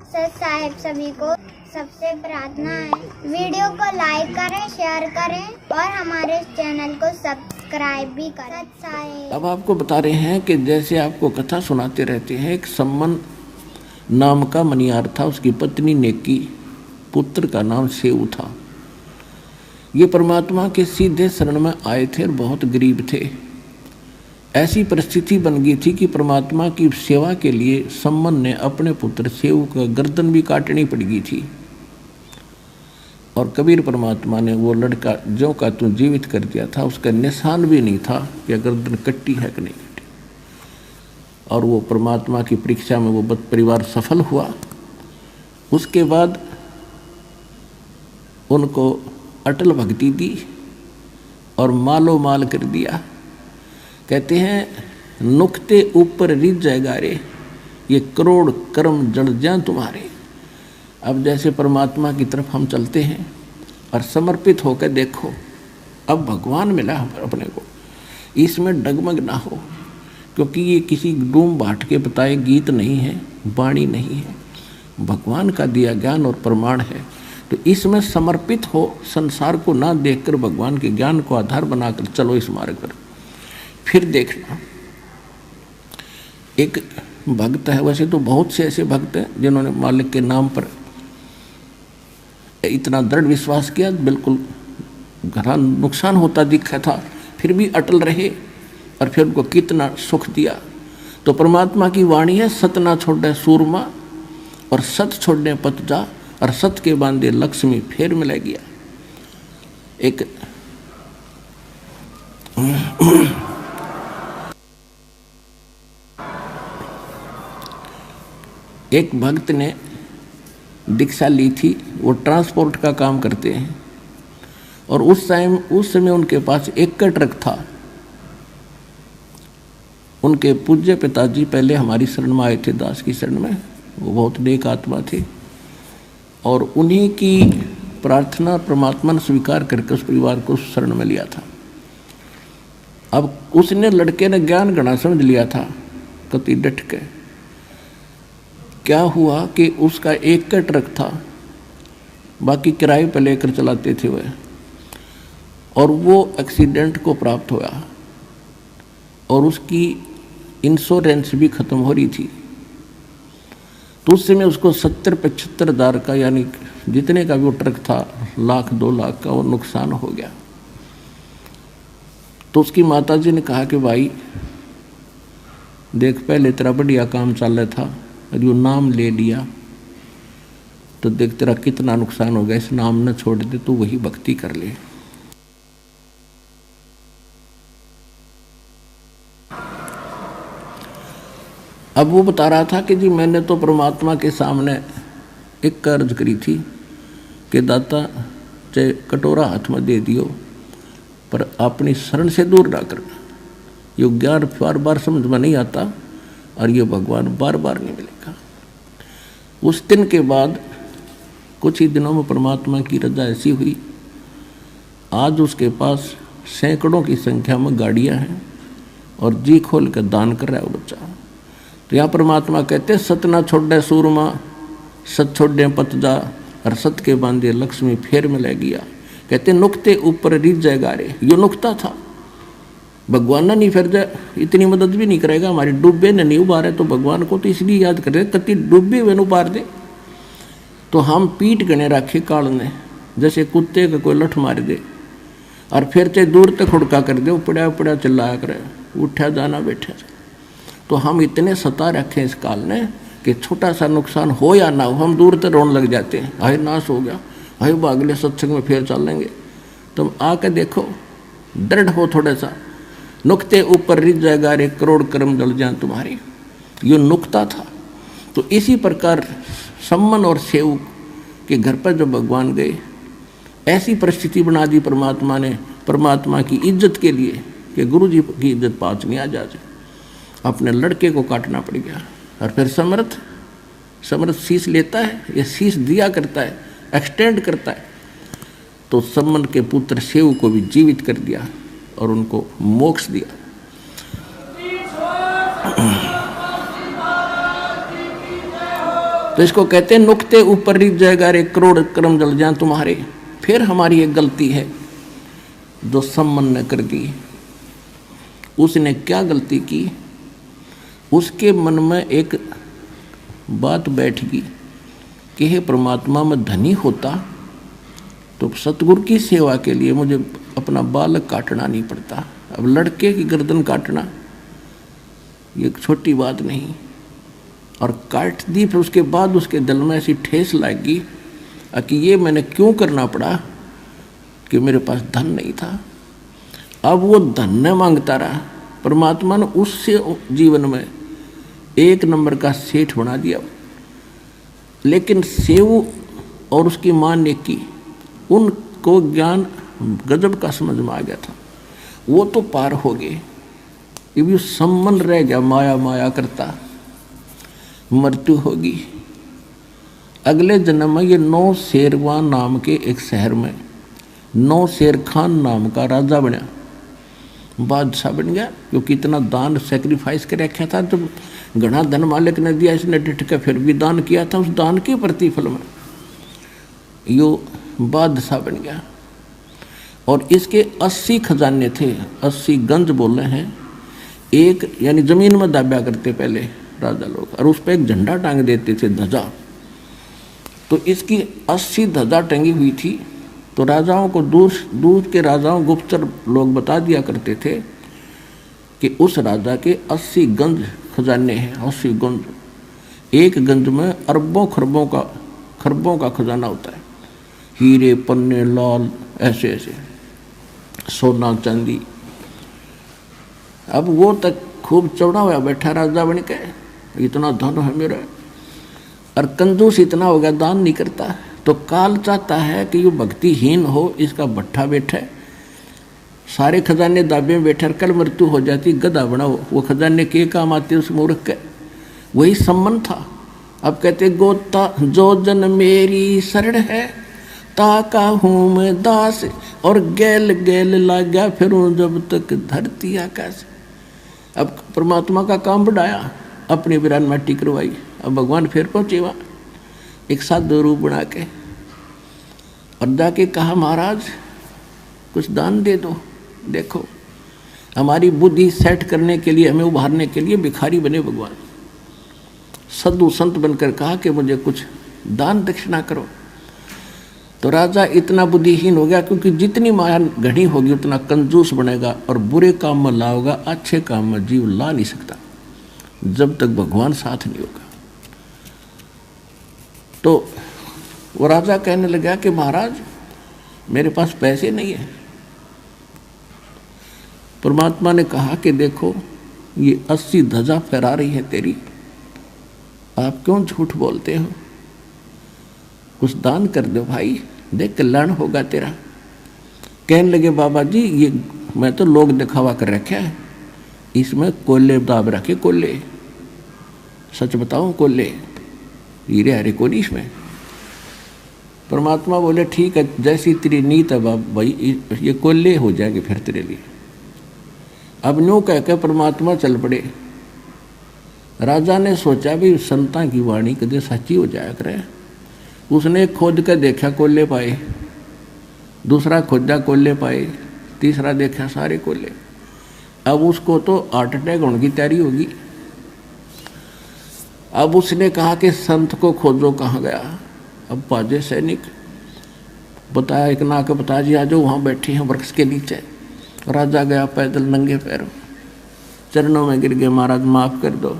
Sir साहेब सभी को सबसे प्रार्थना है वीडियो को लाइक करें, शेयर करें और हमारे चैनल को सब्सक्राइब भी करें। सत साहेब। अब आपको बता रहे हैं कि जैसे आपको कथा सुनाते रहते हैं, एक सम्मन नाम का मनियार था, उसकी पत्नी नेकी, पुत्र का नाम सेऊ था। ये परमात्मा के सीधे शरण में आए थे और बहुत गरीब थे। ऐसी परिस्थिति बन गई थी कि परमात्मा की सेवा के लिए सम्मन ने अपने पुत्र सेऊ का गर्दन भी काटनी पड़ गई थी। और कबीर परमात्मा ने वो लड़का जो का तू जीवित कर दिया था, उसका निशान भी नहीं था कि गर्दन कट्टी है कि नहीं कट्टी। और वो परमात्मा की परीक्षा में वो बद परिवार सफल हुआ। उसके बाद उनको अटल भक्ति दी और मालो माल कर दिया। कहते हैं नुक्ते ऊपर रिझ जाएगा रे, ये करोड़ कर्म जड़ जाएं तुम्हारे। अब जैसे परमात्मा की तरफ हम चलते हैं और समर्पित होकर देखो, अब भगवान मिला अपने को, इसमें डगमग ना हो, क्योंकि ये किसी डूम बाट के बताए गीत नहीं है, वाणी नहीं है, भगवान का दिया ज्ञान और प्रमाण है। तो इसमें समर्पित हो, संसार को ना देखकर भगवान के ज्ञान को आधार बनाकर चलो इस मार्ग पर। फिर देखना, एक भक्त है, वैसे तो बहुत से ऐसे भक्त हैं जिन्होंने मालिक के नाम पर इतना दृढ़ विश्वास किया, बिल्कुल घना नुकसान होता दिखा था, फिर भी अटल रहे और फिर उनको कितना सुख दिया। तो परमात्मा की वाणी है, सत ना छोड़े सूरमा और सत छोड़ने पत जा, और सत के बांधे लक्ष्मी फेर मिला गया। एक भक्त ने दीक्षा ली थी, वो ट्रांसपोर्ट का काम करते हैं, और उस समय उनके पास एक का ट्रक था। उनके पूज्य पिताजी पहले हमारी शरण में आए थे, दास की शरण में, वो बहुत नेक आत्मा थे, और उन्हीं की प्रार्थना परमात्मा ने स्वीकार करके उस परिवार को शरण में लिया था। अब उसने लड़के ने ज्ञान गणा समझ लिया था, कति डट के। क्या हुआ कि उसका एक का ट्रक था, बाकी किराए पर लेकर चलाते थे वह, और वो एक्सीडेंट को प्राप्त हुआ और उसकी इंश्योरेंस भी खत्म हो रही थी। तो उस समय उसको 70-75 हज़ार का, यानी जितने का भी वो ट्रक था, 1,00,000-2 लाख का वो नुकसान हो गया। तो उसकी माताजी ने कहा कि भाई देख, पहले तेरा बढ़िया काम चल रहा था, जो नाम ले लिया तो देख तेरा कितना नुकसान हो गया, इस नाम न छोड़ दे, तो वही भक्ति कर ले। अब वो बता रहा था कि जी मैंने तो परमात्मा के सामने एक अर्ज करी थी कि दाता चाहे कटोरा हाथ में दे दियो, पर अपनी शरण से दूर ना करना। ये ज्ञान बार बार समझ में नहीं आता और ये भगवान बार बार नहीं मिलेगा। उस दिन के बाद कुछ ही दिनों में परमात्मा की रजा ऐसी हुई, आज उसके पास सैकड़ों की संख्या में गाड़ियां हैं और जी खोल कर दान कर रहा है वो बच्चा। तो यहाँ परमात्मा कहते सत ना छोड़े सूरमा, सत छोड़े पत जा, और सत के बांधे लक्ष्मी फेर मिला गया। कहते नुक्ते ऊपर रिझ जाएगा रे, यो नुक्ता था, भगवान ना नहीं फिर जाए, इतनी मदद भी नहीं करेगा, हमारी डूबे ने नहीं उबारे, तो भगवान को तो इसलिए याद कर रहे कति डूबे हुए उबार दे। तो हम पीठ गणे राखे काल ने, जैसे कुत्ते का कोई लठ मार दे और फिर चाहे दूर तक हुड़का कर दे, उपड़ा उपड़ा चिल्लाया करे, उठा जाना बैठा जाए। तो हम इतने सता रखे इस काल ने कि छोटा सा नुकसान हो या ना हो, हम दूर तक रोने लग जाते हैं, हाय नाश हो गया, हाय अगले सत्संग में फिर चल लेंगे। तुम आके देखो, दृढ़ हो थोड़ा सा, नुक्ते ऊपर रिझ जाएगा रे, करोड़ कर्म जल जाए तुम्हारी, ये नुक्ता था। तो इसी प्रकार सम्मन और सेऊ के घर पर जब भगवान गए, ऐसी परिस्थिति बना दी परमात्मा ने, परमात्मा की इज्जत के लिए कि गुरु जी की इज्जत पाँच नहीं आ जाए, अपने लड़के को काटना पड़ गया। और फिर समर्थ शीश लेता है, ये शीश दिया करता है, एक्सटेंड करता है। तो सम्मन के पुत्र सेऊ को भी जीवित कर दिया और उनको मोक्ष दिया। तो इसको कहते हैं नुक्ते ऊपर रिझ जाएगा रे करोड़ कर्म जल जाए तुम्हारे। फिर हमारी एक गलती है जो सम्मन ने कर दी। उसने क्या गलती की? उसके मन में एक बात बैठ गई कि हे परमात्मा, मैं धनी होता तो सतगुरु की सेवा के लिए मुझे अपना बालक काटना नहीं पड़ता। अब लड़के की गर्दन काटना ये छोटी बात नहीं। और काट दी। फिर उसके बाद उसके दिल में ऐसी ठेस लगी कि ये मैंने क्यों करना पड़ा कि मेरे पास धन नहीं था। अब वो धन न मांगता रहा, परमात्मा ने उससे जीवन में एक नंबर का सेठ बना दिया। लेकिन सेव और उसकी माँ ने की, उनको ज्ञान गजब का समझ में आ गया था। वो तो पार हो गए, ये भी सम्मान रह गया, माया माया करता, मृत्यु होगी। अगले जन्म में ये नौ शेरवान नाम के एक शहर में नौ शेर खान नाम का राजा बना, बादशाह बन गया, क्योंकि इतना दान सेक्रीफाइस कर रखा था। जब घना धन मालिक ने दिया, इसने डिट के फिर भी दान किया था, उस दान के प्रतिफल में यो बादशाह बन गया। और इसके 80 खजाने थे, 80 गंज बोले हैं। एक यानी जमीन में दाब्या करते पहले राजा लोग, और उस पर एक झंडा टांग देते थे, ध्वजा। तो इसकी 80 ध्वजा टंगी हुई थी। तो राजाओं को दूर के राजाओं गुप्तचर लोग बता दिया करते थे कि उस राजा के 80 गंज खजाने हैं। 80 गंज, एक गंज में अरबों खरबों का खजाना होता है, हीरे पन्ने लाल ऐसे ऐसे, सोना चांदी। अब वो तक खूब चौड़ा हुआ बैठा राजा बन के, इतना धन है मेरा, और कंजूस इतना हो गया, दान नहीं करता। तो काल चाहता है कि ये भक्तिहीन हो, इसका भट्ठा बैठे, सारे खजाने दाबे में बैठे, कल मृत्यु हो जाती, गधा बनाओ। वो खजाने के काम आते उस मूर्ख के, वही सम्मान था। अब कहते गोता जो जन मेरी शरण है, ताका हूँ मैं दास, और गैल गैल लागा फिरूं जब तक धरती आकाश। अब परमात्मा का काम बढ़ाया, अपनी वीरान माटी करवाई। अब भगवान फिर पहुंचे वहाँ एक साधु रूप बना के, और जाके कहा महाराज कुछ दान दे दो। देखो हमारी बुद्धि सेट करने के लिए, हमें उभारने के लिए भिखारी बने भगवान। साधु संत बनकर कहा कि मुझे कुछ दान दक्षिणा करो। तो राजा इतना बुद्धिहीन हो गया, क्योंकि जितनी माया घनी होगी उतना कंजूस बनेगा, और बुरे काम में लाओगा, अच्छे काम में जीव ला नहीं सकता जब तक भगवान साथ नहीं होगा। तो वो राजा कहने लगा कि महाराज मेरे पास पैसे नहीं है। परमात्मा ने कहा कि देखो ये 80 ध्वजा फहरा रही है तेरी, आप क्यों झूठ बोलते हो? कुछ दान कर दो भाई, देख कल्याण होगा तेरा। कहने लगे बाबा जी ये मैं तो लोग दिखावा कर रखा है, इसमें कोल्ले दाब रखे, कोल्ले, सच बताऊं कोल्ले, हीरे हरे को नहीं इसमें। परमात्मा बोले ठीक है, जैसी तेरी नीत है बाप भाई, ये कोल्ले हो जाएंगे फिर तेरे लिए। अब न्यू कह के परमात्मा चल पड़े। राजा ने सोचा भी संता की वाणी कदे सच्ची हो जाया करे। उसने खोद के देखा कोल्ले पाए, दूसरा खोदा कोल्ले पाए, तीसरा देखा सारे कोल्ले। अब उसको तो हार्ट अटैक होने की तैयारी होगी। अब उसने कहा कि संत को खोजो, कहाँ गया? अब पाजे सैनिक बताया, एक ना के बता जी आ जाओ, वहाँ बैठे हैं वृक्ष के नीचे। राजा गया पैदल नंगे पैरों, चरणों में गिर गए, महाराज माफ कर दो,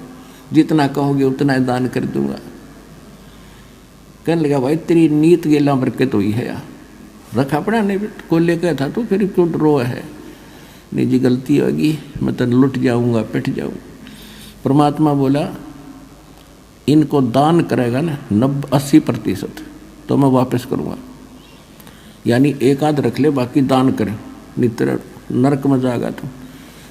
जितना कहोगे उतना ही दान कर दूंगा। कहने लगा भाई तेरी नीत गेला बरकत हुई है यार, रखा पड़ा नहीं को लेकर था तो फिर क्यों रो है? नहीं जी गलती होगी, मैं तो लुट जाऊंगा, पिट जाऊंगा। परमात्मा बोला इनको दान करेगा ना 80% तो मैं वापस करूँगा, यानी एक आध रख ले बाकी दान करे, नहीं तेरा नरक में जाएगा तुम।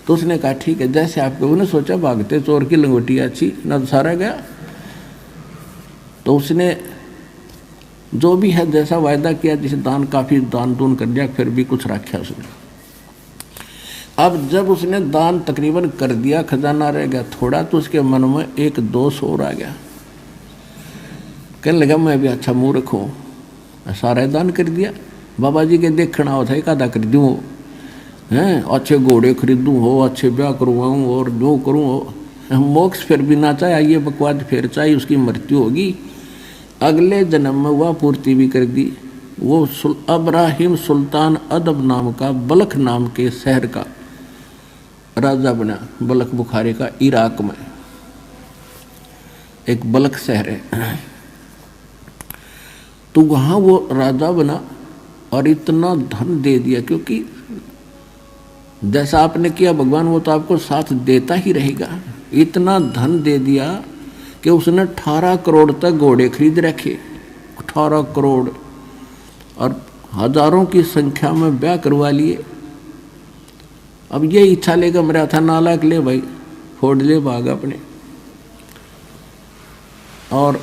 तो उसने कहा ठीक है जैसे आपके, उन्हें सोचा भागते चोर की लंगोटी अच्छी न, सारा गया। तो उसने जो भी है जैसा वायदा किया, जिसे दान काफ़ी दान दून कर दिया, फिर भी कुछ रखा उसने। अब जब उसने दान तकरीबन कर दिया, खजाना रह गया थोड़ा, तो उसके मन में एक दोष और आ गया कहने लगा मैं भी अच्छा मूर्ख हूँ, सारा दान कर दिया। बाबा जी के देखना होता है, कादा कर दूँ हैं, अच्छे घोड़े खरीदूँ हो, अच्छे ब्याह करवाऊँ और जो करूँ हो, मोक्ष फिर भी ना चाहे, ये बकवाद फिर चाहे, उसकी मृत्यु होगी, अगले जन्म में वह पूर्ति भी कर दी। वो अब्राहिम सुल्तान अदब नाम का, बलख नाम के शहर का राजा बना। बलख बुखारे का इराक में एक बलख शहर है, तो वहाँ वो राजा बना और इतना धन दे दिया, क्योंकि जैसा आपने किया भगवान वो तो आपको साथ देता ही रहेगा। इतना धन दे दिया कि उसने 18 करोड़ तक घोड़े खरीद रखे, 18 करोड़, और हजारों की संख्या में ब्याह करवा लिए। अब ये इच्छा लेकर मेरा था नालायक, ले भाई फोड़ ले भाग अपने। और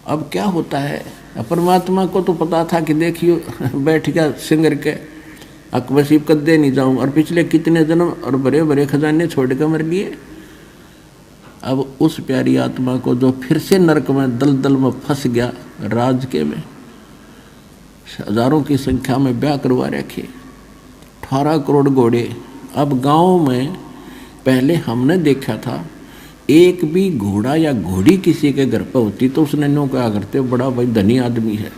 अब क्या होता है, परमात्मा को तो पता था कि देखियो बैठ गया सिंगर के अकबसीब कदे नहीं जाऊं, और पिछले कितने जन्म और बड़े बड़े खजाने छोड़ कर मर लिए। अब उस प्यारी आत्मा को जो फिर से नरक में दलदल में फंस गया, राज के में हजारों की संख्या में ब्याह करवा रखे, 18 करोड़ घोड़े। अब गांव में पहले हमने देखा था, एक भी घोड़ा या घोड़ी किसी के घर पर होती तो उसने नो क्या करते, बड़ा भाई धनी आदमी है,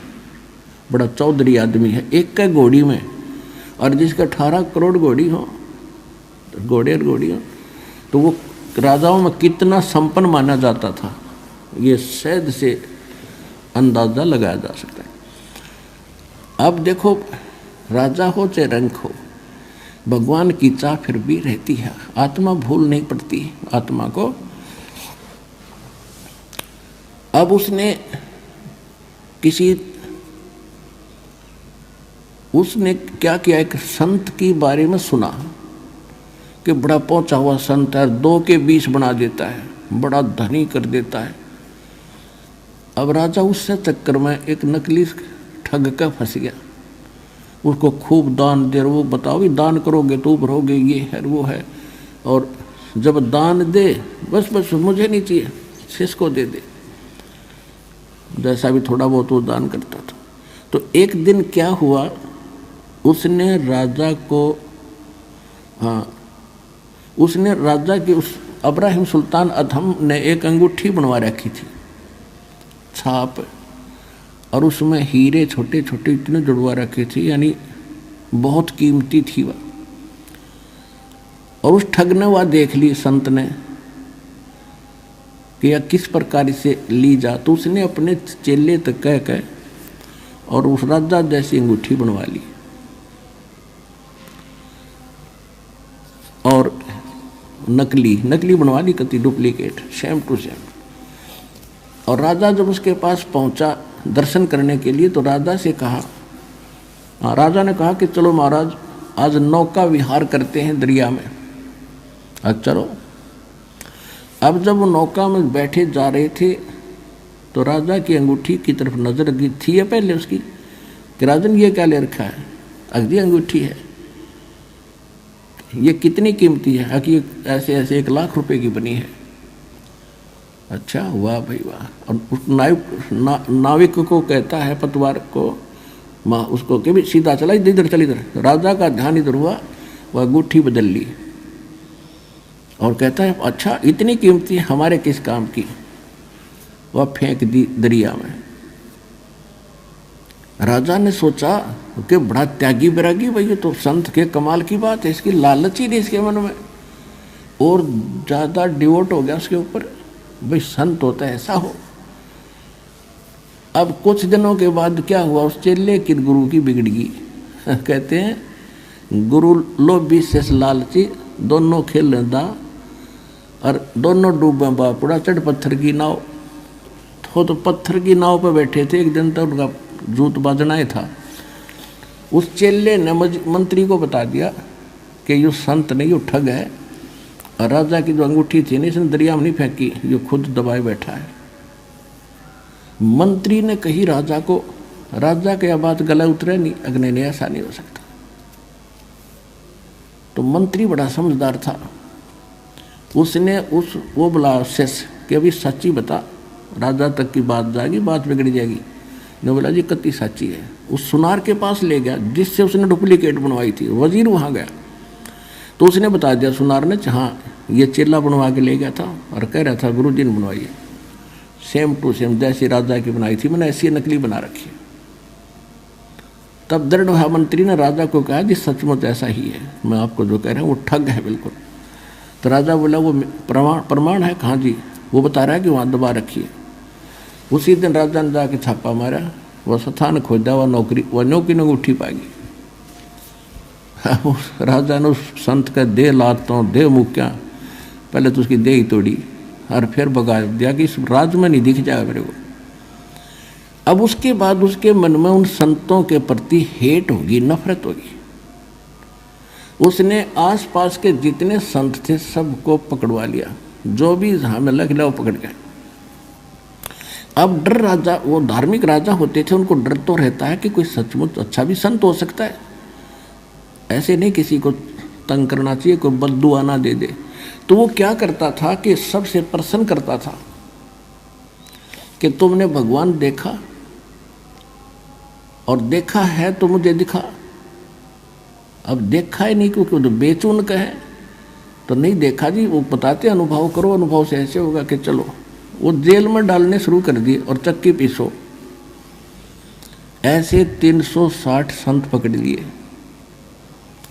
बड़ा चौधरी आदमी है, एक का घोड़ी में। और जिसका 18 करोड़ घोड़ी हो, घोड़े और घोड़ी हो, तो वो राजाओं में कितना संपन्न माना जाता था, ये सहज से अंदाजा लगाया जा सकता है। अब देखो, राजा हो चाहे रंक हो, भगवान की चाह फिर भी रहती है, आत्मा भूल नहीं पड़ती आत्मा को। अब उसने क्या किया, एक संत की बारे में सुना कि बड़ा पहुंचा हुआ संत है, 2 के 20 बना देता है, बड़ा धनी कर देता है। अब राजा उससे चक्कर में एक नकली ठग का फंस गया, उसको खूब दान दे, वो बताओ भी दान करोगे तो भरोगे, ये है वो है, और जब दान दे बस मुझे नहीं चाहिए, किसको दे दे, जैसा भी थोड़ा बहुत वो दान करता था। तो एक दिन क्या हुआ, उसने राजा की उस अब्राहिम सुल्तान अधम ने एक अंगूठी बनवा रखी थी, छाप, और उसमें हीरे छोटे छोटे इतने जुड़वा रखे थे, यानी बहुत कीमती थी वह। और उस ठग ने वह देख ली संत ने कि यह किस प्रकार से ली जा, तो उसने अपने चेले तक कह और उस राजा जैसी अंगूठी बनवा ली। और नकली बनवा ली, कति डुप्लीकेट, सेम टू सेम। और राजा जब उसके पास पहुंचा दर्शन करने के लिए, तो राजा से कहा, राजा ने कहा कि चलो महाराज आज नौका विहार करते हैं दरिया में। आज चलो। अब जब वो नौका में बैठे जा रहे थे, तो राजा की अंगूठी की तरफ नजर लगी थी पहले उसकी कि राजन ये क्या ले रखा है, अगली अंगूठी है, ये कितनी कीमती है, कि ऐसे 1 लाख रुपए की बनी है। अच्छा, वाह भाई वाह। और उस नाविक को कहता है, पतवार को, उसको कि भी सीधा चला, इधर चल इधर। राजा का ध्यान इधर हुआ, वह अंगूठी बदल ली और कहता है अच्छा इतनी कीमती हमारे किस काम की, वह फेंक दी दरिया में। राजा ने सोचा कि बड़ा त्यागी बैरागी भाई, ये तो संत के कमाल की बात है, इसकी लालच ही नहीं इसके मन में, और ज़्यादा डिवोट हो गया उसके ऊपर, भाई संत होता है ऐसा हो। अब कुछ दिनों के बाद क्या हुआ, उस चेले की गुरु की बिगड़गी। कहते हैं गुरु लोभी शेष लालची, दोनों खेल दा और दोनों डूबे बापुड़ा, चढ़ पत्थर की नाव। तो पत्थर की नाव पर बैठे थे, एक दिन तक उनका जूत बाजना ही था। उस चेले ने मंत्री को बता दिया कि ये संत नहीं, ये ठग है, और राजा की जो अंगूठी थी ना, इसने दरिया में नहीं फेंकी, ये खुद दबाए बैठा है। मंत्री ने कही राजा को, राजा के यह बात गला उतरे नहीं, अग्नि ने ऐसा नहीं हो सकता। तो मंत्री बड़ा समझदार था, उसने वो बोला शेष कि अभी सच्ची बता, राजा तक की बात जाएगी, बात बिगड़ जाएगी। ने बोला जी कत्ती साची है। उस सुनार के पास ले गया जिससे उसने डुप्लीकेट बनवाई थी। वजीर वहाँ गया तो उसने बता दिया सुनार ने, हाँ ये चेला बनवा के ले गया था और कह रहा था गुरुजी ने बनवाई है, सेम टू सेम जैसी राजा की बनाई थी, मैंने ऐसी नकली बना रखी है। तब दृढ़ मंत्री ने राजा को कहा जी सचमुच ऐसा ही है, मैं आपको जो कह रहा हूँ वो ठग है बिल्कुल। तो राजा बोला वो प्रमाण है? कहाँ जी? वो बता रहा है कि वहाँ दबा रखी है। उसी दिन राजा ने जाके छापा मारा, वह स्थान खोजा, वह नौकरी ने उठी पाएगी। राजा ने उस संत का दे लातों दे मुक्या, पहले तो उसकी देह ही तोड़ी और फिर भगा दिया कि इस राज में नहीं दिख जाएगा मेरे को। अब उसके बाद उसके मन में उन संतों के प्रति हेट होगी, नफरत होगी। उसने आसपास के जितने संत थे सबको पकड़वा लिया, जो भी हमें लग लिया वो पकड़ गए। अब डर, राजा वो धार्मिक राजा होते थे, उनको डर तो रहता है कि कोई सचमुच अच्छा भी संत हो सकता है, ऐसे नहीं किसी को तंग करना चाहिए, कोई बद्दुआ ना दे दे। तो वो क्या करता था कि सबसे प्रसन्न करता था कि तुमने भगवान देखा और देखा है तो मुझे दिखा। अब देखा ही नहीं क्योंकि तो बेचून का है तो नहीं देखा जी, वो बताते अनुभव करो, अनुभव से ऐसे होगा कि चलो। वो जेल में डालने शुरू कर दिए और चक्की पीसो। ऐसे 360 संत पकड़ लिए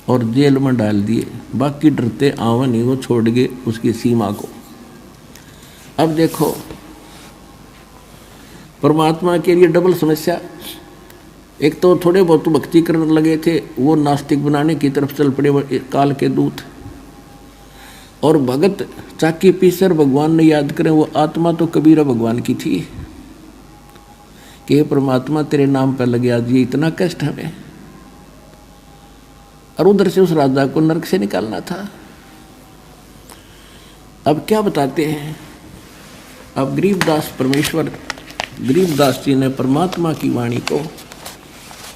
और जेल में डाल दिए। बाकी डरते आवा नहीं, वो छोड़ गए उसकी सीमा को। अब देखो परमात्मा के लिए डबल समस्या। एक तो थोड़े बहुत भक्ति करने लगे थे, वो नास्तिक बनाने की तरफ चल पड़े काल के दूत। और भगत चाकी पीसर भगवान ने याद करें, वो आत्मा तो कबीरा भगवान की थी कि परमात्मा तेरे नाम पर लगे आज ये इतना कष्ट हमें। और उधर से उस राजा को नरक से निकालना था। अब क्या बताते हैं, अब गरीबदास जी ने परमात्मा की वाणी को,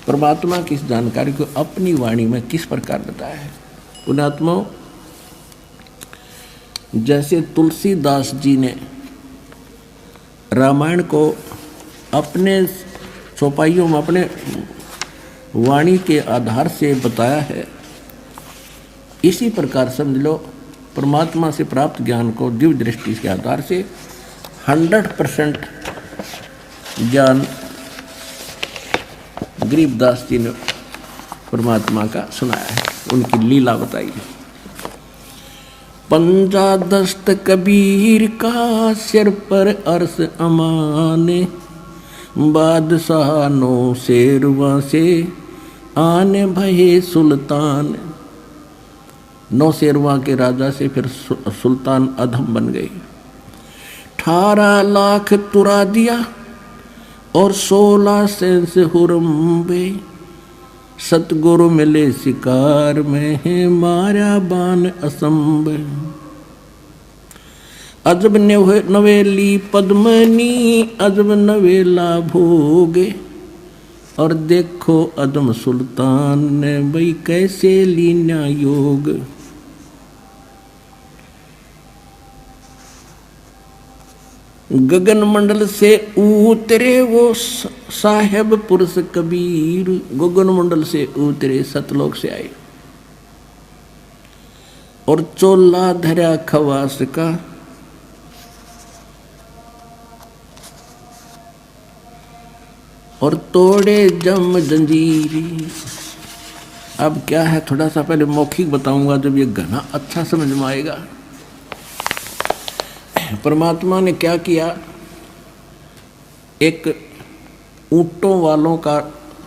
परमात्मा की इस जानकारी को अपनी वाणी में किस प्रकार बताया है। पुण्यात्माओं, जैसे तुलसीदास जी ने रामायण को अपने चौपाइयों में अपने वाणी के आधार से बताया है, इसी प्रकार समझ लो परमात्मा से प्राप्त ज्ञान को दिव्य दृष्टि के आधार से 100% ज्ञान गरीबदास जी ने परमात्मा का सुनाया है, उनकी लीला बताई है। पंजा दस्त कबीर का सिर पर अर्श अमाने, बादशाह नो शेरवा से आने भये सुल्तान। 9 शेरवा के राजा से फिर सुल्तान अधम बन गए। 18 लाख तुरा दिया और 16 सेंस हुरम्बे, सतगुरु मिले शिकार में है मारा बान असंभ। अजब नवेली पद्मनी अजब नवेला भोगे, और देखो अदम सुल्तान ने भाई कैसे लीना योग। गगन मंडल से उतरे वो साहेब पुरुष कबीर, गगन मंडल से उतरे सतलोक से आए और चोला धरा खवास का, और तोड़े जम जंजीरी। अब क्या है, थोड़ा सा पहले मौखिक बताऊंगा, जब ये घना अच्छा समझ में आएगा। परमात्मा ने क्या किया, एक ऊंटों वालों का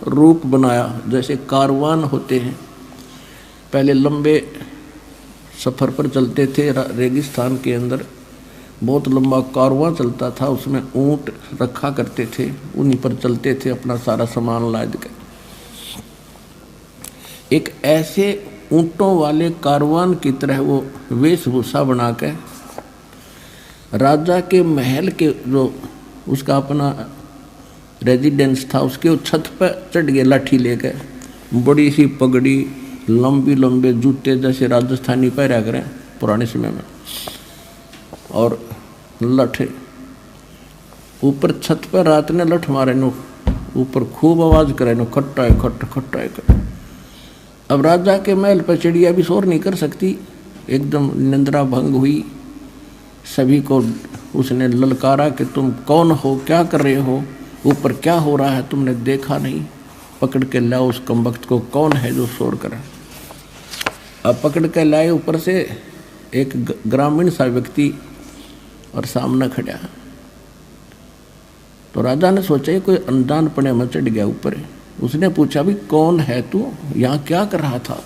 रूप बनाया। जैसे कारवान होते हैं, पहले लंबे सफ़र पर चलते थे रेगिस्तान के अंदर, बहुत लंबा कारवां चलता था, उसमें ऊंट रखा करते थे, उन्हीं पर चलते थे अपना सारा सामान लाद कर। एक ऐसे ऊंटों वाले कारवान की तरह वो वेशभूषा बना के राजा के महल के जो उसका अपना रेजिडेंस था उसके छत पर चढ़ गए लाठी लेकर, बड़ी सी पगड़ी, लंबी लंबे जूते जैसे राजस्थानी पहरा करें पुराने समय में, और लठे ऊपर छत पर रात ने लठ मारे नो, ऊपर खूब आवाज करे नो, खट्टा है खट, खट्टा है खट। अब राजा के महल पर चिड़िया भी शोर नहीं कर सकती, एकदम निंद्रा भंग हुई। सभी को उसने ललकारा कि तुम कौन हो, क्या कर रहे हो, ऊपर क्या हो रहा है, तुमने देखा नहीं, पकड़ के लाओ उस कमबख्त को, कौन है जो शोर करे। अब पकड़ के लाए ऊपर से एक ग्रामीण सा व्यक्ति और सामने खड़ा। तो राजा ने सोचा ये कोई अनजान पने में चढ़ गया ऊपर। उसने पूछा भी कौन है तू, यहाँ क्या कर रहा था,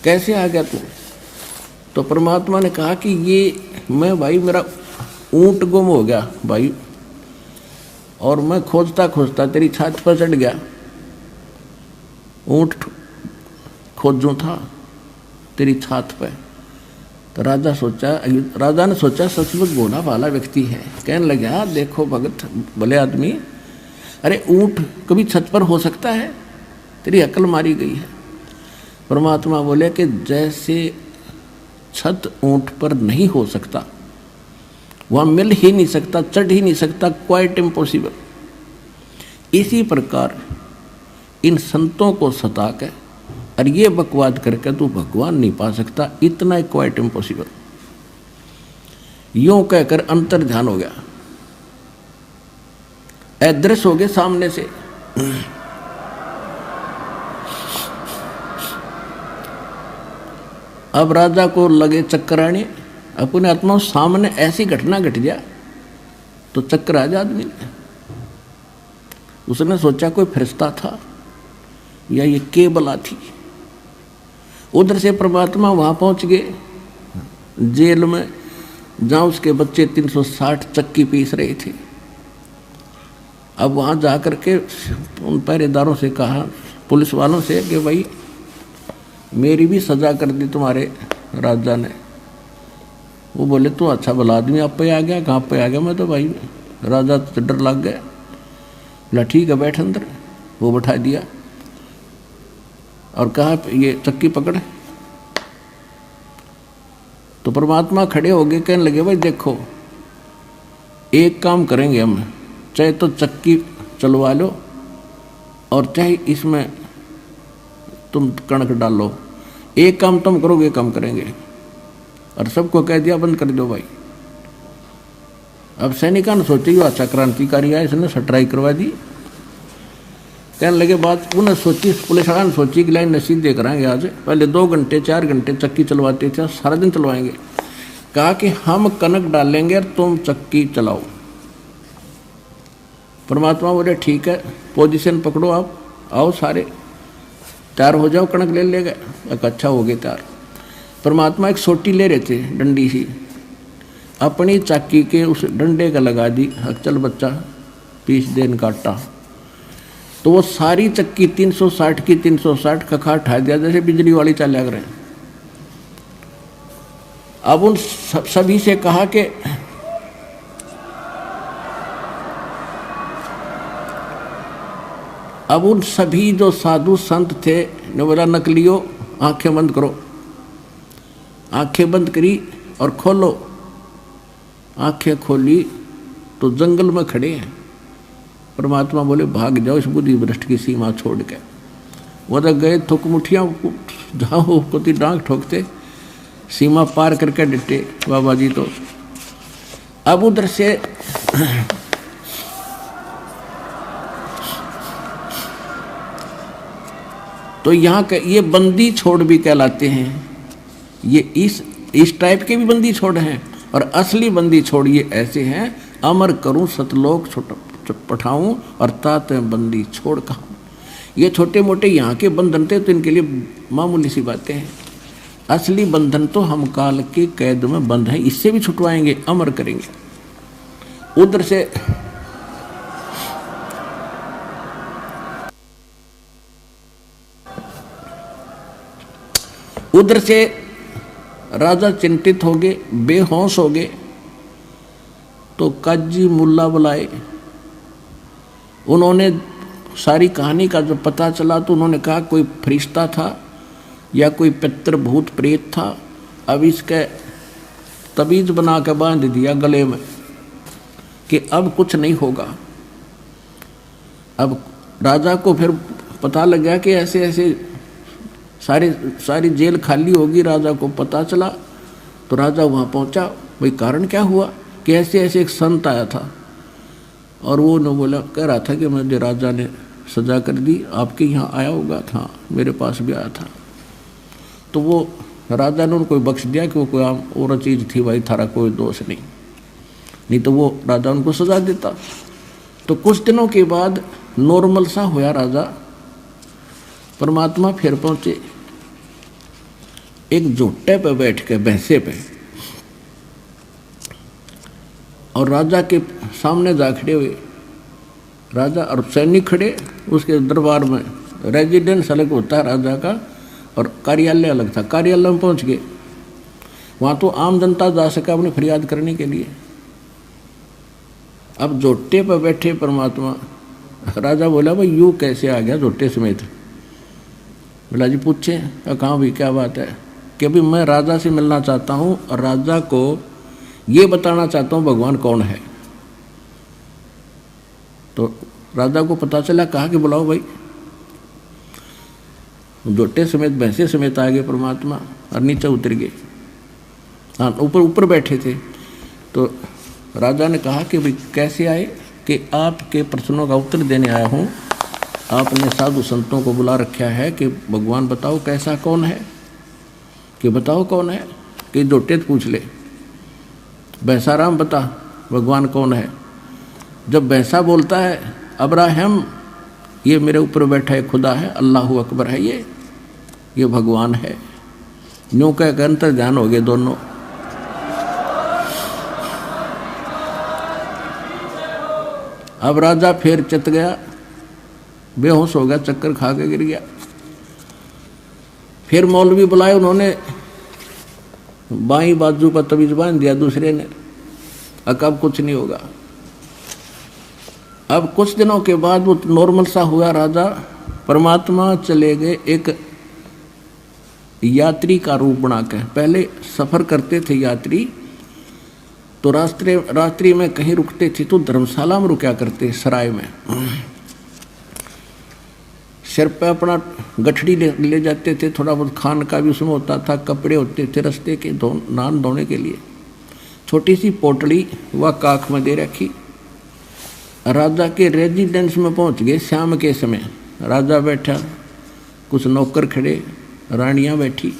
कैसे आ गया तू। तो परमात्मा ने कहा कि ये मैं भाई, मेरा ऊंट गुम हो गया भाई, और मैं खोजता खोजता तेरी छत पर चढ़ गया, ऊंट खोजूं था तेरी छत पे। तो राजा ने सोचा सचमुच भोला भाला व्यक्ति है। कहने लगा देखो भगत भले आदमी, अरे ऊंट कभी छत पर हो सकता है, तेरी अकल मारी गई है। परमात्मा बोले कि जैसे छत ऊंट पर नहीं हो सकता, वहाँ मिल ही नहीं सकता, चढ़ ही नहीं सकता, क्वाइट इम्पॉसिबल, इसी प्रकार इन संतों को सता के और ये बकवाद करके तू भगवान नहीं पा सकता, इतना क्वाइट इम्पॉसिबल। यूं कहकर अंतर ध्यान हो गया, अदृश्य हो गए सामने से। अब राजा को लगे चक्कर आने, अपने आत्मा सामने ऐसी घटना घट गया तो चक्कर आ जा आदमी ने। उसने सोचा कोई फरिश्ता था या ये केबला थी। उधर से परमात्मा वहां पहुंच गए जेल में, जहां उसके बच्चे 360 चक्की पीस रहे थे। अब वहां जाकर के उन पहरेदारों से कहा, पुलिस वालों से, कि भाई मेरी भी सजा कर दी तुम्हारे राजा ने। वो बोले तू अच्छा भला आदमी, आप पे आ गया, कहाँ पे आ गया, मैं तो भाई राजा तो डर लग गया। बोला ठीक है बैठ अंदर। वो बैठा दिया और कहा ये चक्की पकड़। तो परमात्मा खड़े हो गए, कहने लगे भाई देखो एक काम करेंगे हम, चाहे तो चक्की चलवा लो और चाहे इसमें तुम कणक डालो, एक काम तुम करोगे एक काम करेंगे। और सबको कह दिया बंद कर दो भाई। अब सैनिकों ने सोची अच्छा क्रांतिकारी है, इसने सटराई करवा दी। कहने लगे बात उन्हें सोची, पुलिस वाला ने सोची कि लाइन सीधे कराएंगे आज, पहले 2 घंटे 4 घंटे चक्की चलवाते थे, सारा दिन चलवाएंगे। कहा कि हम कनक डालेंगे और तुम चक्की चलाओ। परमात्मा बोले ठीक है, पोजीशन पकड़ो, आप आओ सारे तैयार हो जाओ, कणक ले लेगा। एक अच्छा हो गया तैयार। परमात्मा एक सोटी ले रहे थे डंडी सी, अपनी चक्की के उस डंडे का लगा दी, चल बच्चा पीस देन काटा। तो वो सारी चक्की 360 की 360 खखा उठा दिया, जैसे बिजली वाली चल लग रहे हैं। अब उन सभी से कहा कि अब उन सभी जो साधु संत थे ने बोला नकलियो आंखें बंद करो। आंखें बंद करी और खोलो। आंखें खोली तो जंगल में खड़े हैं। परमात्मा बोले भाग जाओ इस बुद्धि भ्रष्ट की सीमा छोड़ के। वो तो गए थुक मुठियाँ जहाँ हो कोती डांग ठोकते, सीमा पार करके डटे बाबा जी। तो अब उधर से तो यहाँ के ये बंदी छोड़ भी कहलाते हैं। ये इस टाइप के भी बंदी छोड़ हैं, और असली बंदी छोड़ ये ऐसे हैं, अमर करूं सतलोक पठाऊं और तात बंदी छोड़ कहूं। ये छोटे मोटे यहाँ के बंधन थे तो इनके लिए मामूली सी बातें हैं। असली बंधन तो हम काल के कैद में बंद हैं, इससे भी छुटवाएंगे, अमर करेंगे। उधर से राजा चिंतित हो गए, बेहोश हो गए। तो काजी मुल्ला बुलाए। उन्होंने सारी कहानी का जब पता चला तो उन्होंने कहा कोई फरिश्ता था या कोई पितर भूत प्रेत था। अब इसके तबीज बना के बांध दिया गले में कि अब कुछ नहीं होगा। अब राजा को फिर पता लग गया कि ऐसे ऐसे सारी जेल खाली होगी। राजा को पता चला तो राजा वहाँ पहुँचा, भाई कारण क्या हुआ कि ऐसे ऐसे एक संत आया था और वो न बोला, कह रहा था कि मुझे राजा ने सजा कर दी, आपके यहाँ आया होगा था, मेरे पास भी आया था। तो वो राजा ने उनको बख्श दिया कि वो कोई आम और चीज़ थी भाई, थारा कोई दोष नहीं तो वो राजा उनको सजा देता। तो कुछ दिनों के बाद नॉर्मल सा होया राजा। परमात्मा फिर पहुँचे एक झोटे पे बैठ के, भैंसे पे, और राजा के सामने जा खड़े हुए। राजा और सैनिक खड़े उसके दरबार में। रेजिडेंस अलग होता है राजा का और कार्यालय अलग था। कार्यालय में पहुंच गए, वहाँ तो आम जनता जा सका अपनी फरियाद करने के लिए। अब झोटे पर बैठे परमात्मा, राजा बोला भाई यूँ कैसे आ गया झोटे समेत? बोला जी पूछे। कहाँ भी क्या बात है? कि अभी मैं राजा से मिलना चाहता हूँ और राजा को ये बताना चाहता हूँ भगवान कौन है। तो राजा को पता चला, कहा कि बुलाओ भाई। जोटे समेत भैंसे समेत आ गए परमात्मा और नीचे उतर गए। हाँ, ऊपर बैठे थे। तो राजा ने कहा कि भाई कैसे आए? कि आपके प्रश्नों का उत्तर देने आया हूँ। आपने साधु संतों को बुला रखा है कि भगवान बताओ कैसा कौन है, कि बताओ कौन है। कि जोटे पूछ ले, भैंसाराम बता भगवान कौन है। जब भैंसा बोलता है अब्राहम, ये मेरे ऊपर बैठा है खुदा है, अल्लाहु अकबर है, ये भगवान है। यूँ कह अंतर ध्यान हो गए दोनों। अब राजा फिर चित गया, बेहोश हो गया, चक्कर खा के गिर गया। फिर मौलवी बुलाए, उन्होंने बाईं बाजू पर तवीज बांध दिया दूसरे ने। अब कुछ नहीं होगा। अब कुछ दिनों के बाद वो नॉर्मल सा हुआ राजा। परमात्मा चले गए एक यात्री का रूप बना के। पहले सफर करते थे यात्री, तो रात्रि में कहीं रुकते थे तो धर्मशाला में रुका करते, सराय में। सिर पे अपना गठड़ी ले जाते थे, थोड़ा बहुत खान का भी उसमें होता था, कपड़े होते थे रास्ते के नान धोने के लिए। छोटी सी पोटली वह काख में दे रखी। राजा के रेजिडेंस में पहुंच गए शाम के समय। राजा बैठा, कुछ नौकर खड़े, रानियां बैठी।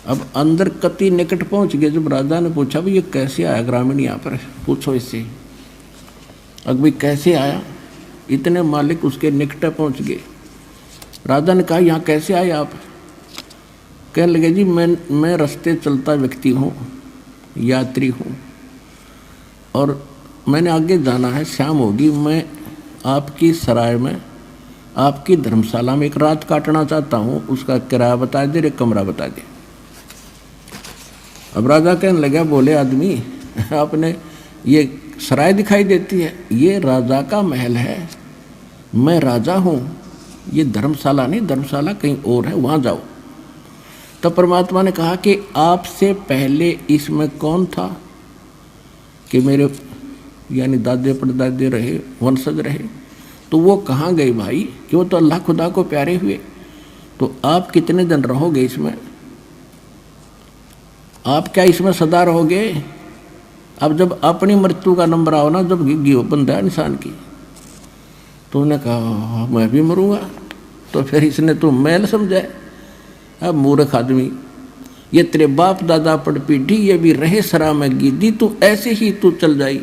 अब अंदर कति निकट पहुंच गए। जब राजा ने पूछा भी ये कैसे आया ग्रामीण यहाँ पर, पूछो इससे। अब भाई कैसे आया? इतने मालिक उसके निकट पहुंच गए। राजा ने कहा यहाँ कैसे आए आप? कहने लगे जी मैं रास्ते चलता व्यक्ति हूँ, यात्री हूँ, और मैंने आगे जाना है, शाम होगी। मैं आपकी सराय में, आपकी धर्मशाला में एक रात काटना चाहता हूँ। उसका किराया बता दे, एक कमरा बता दे। अब राजा कहने लगा, बोले आदमी आपने ये सराय दिखाई देती है, ये राजा का महल है, मैं राजा हूँ, ये धर्मशाला नहीं, धर्मशाला कहीं और है, वहाँ जाओ। तब परमात्मा ने कहा कि आपसे पहले इसमें कौन था? कि मेरे यानी दादे परदादे रहे, वंशज रहे। तो वो कहाँ गए भाई? कि वो तो अल्लाह खुदा को प्यारे हुए। तो आप कितने दिन रहोगे इसमें? आप क्या इसमें सदा रहोगे? अब जब अपनी मृत्यु का नंबर आओ ना, जब गिगी बंदा इंसान की, तो उन्होंने कहा मैं भी मरूंगा। तो फिर इसने तो मैल समझा। अब मूर्ख आदमी, ये तेरे बाप दादा पड़ पीढ़ी, ये भी रहे सरा में गिद्दी, तू ऐसे ही तू चल जाई,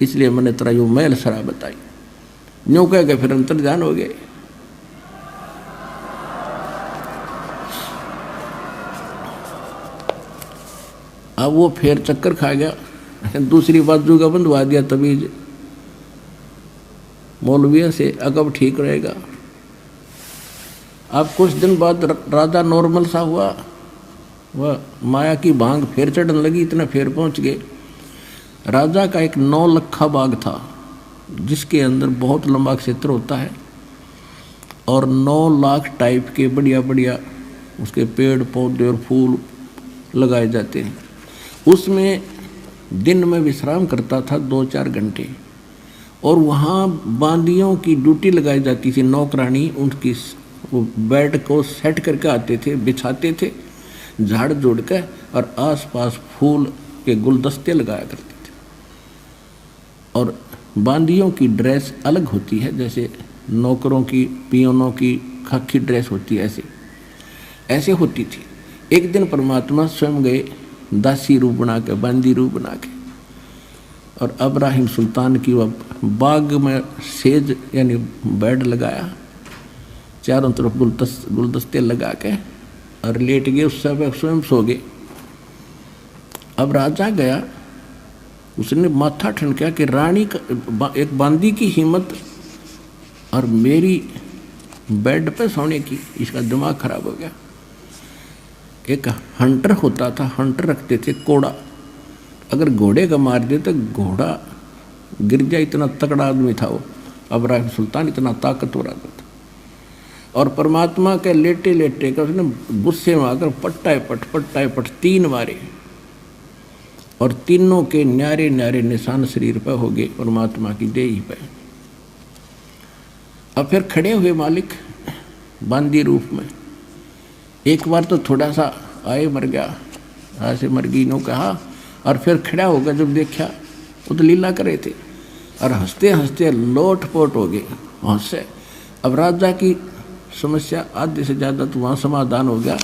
इसलिए मैंने तेरा यो मैल सरा बताई। यूँ कह के फिर अंतर ध्यान हो गए। अब वो फिर चक्कर खा गया, दूसरी बाजू का बंधवा दिया तवीज मौलविया से, अगब ठीक रहेगा। अब कुछ दिन बाद राजा नॉर्मल सा हुआ, वह माया की भांग फिर चढ़ने लगी। इतने फिर पहुंच गए। राजा का एक 9 लखा बाग था, जिसके अंदर बहुत लंबा क्षेत्र होता है और 9 लाख टाइप के बढ़िया बढ़िया उसके पेड़ पौधे और फूल लगाए जाते हैं। उसमें दिन में विश्राम करता था 2-4 घंटे, और वहाँ बांदियों की ड्यूटी लगाई जाती थी, नौकरानी उनकी वो बेड को सेट करके आते थे, बिछाते थे झाड़ जोड़ के, और आसपास फूल के गुलदस्ते लगाया करते थे। और बांदियों की ड्रेस अलग होती है, जैसे नौकरों की, पियोनों की खाकी ड्रेस होती है, ऐसे होती थी। एक दिन परमात्मा स्वयं गए दासी रूप बना के, बांदी रूप बना के, और इब्राहिम सुल्तान की वह बाग में सेज यानी बेड लगाया, चारों तरफ गुलदस्ते लगा के, और लेट गए, उस समय स्वयं सो गए। अब राजा गया, उसने माथा ठनका कि रानी का एक बांदी की हिम्मत और मेरी बेड पे सोने की, इसका दिमाग खराब हो गया। एक हंटर होता था, हंटर रखते थे कोड़ा, अगर घोड़े का मार दे तो घोड़ा गिर जाए, इतना तगड़ा आदमी था वो इब्राहिम सुल्तान, इतना ताकतवर आदमी था। और परमात्मा के लेटे लेटे का उसने गुस्से में आकर पट्टाए पट 3 मारे, और तीनों के न्यारे न्यारे निशान शरीर पर हो गए परमात्मा की देही पे। अब फिर खड़े हुए मालिक बांदी रूप में, एक बार तो थोड़ा सा आए मर गया, ऐसे मर गई नो कहा, और फिर खड़ा होकर जब देखा वो तो लीला करे थे, और हंसते हंसते लोटपोट हो गए हंसे। अब राजा की समस्या आधे से ज़्यादा तो वहाँ समाधान हो गया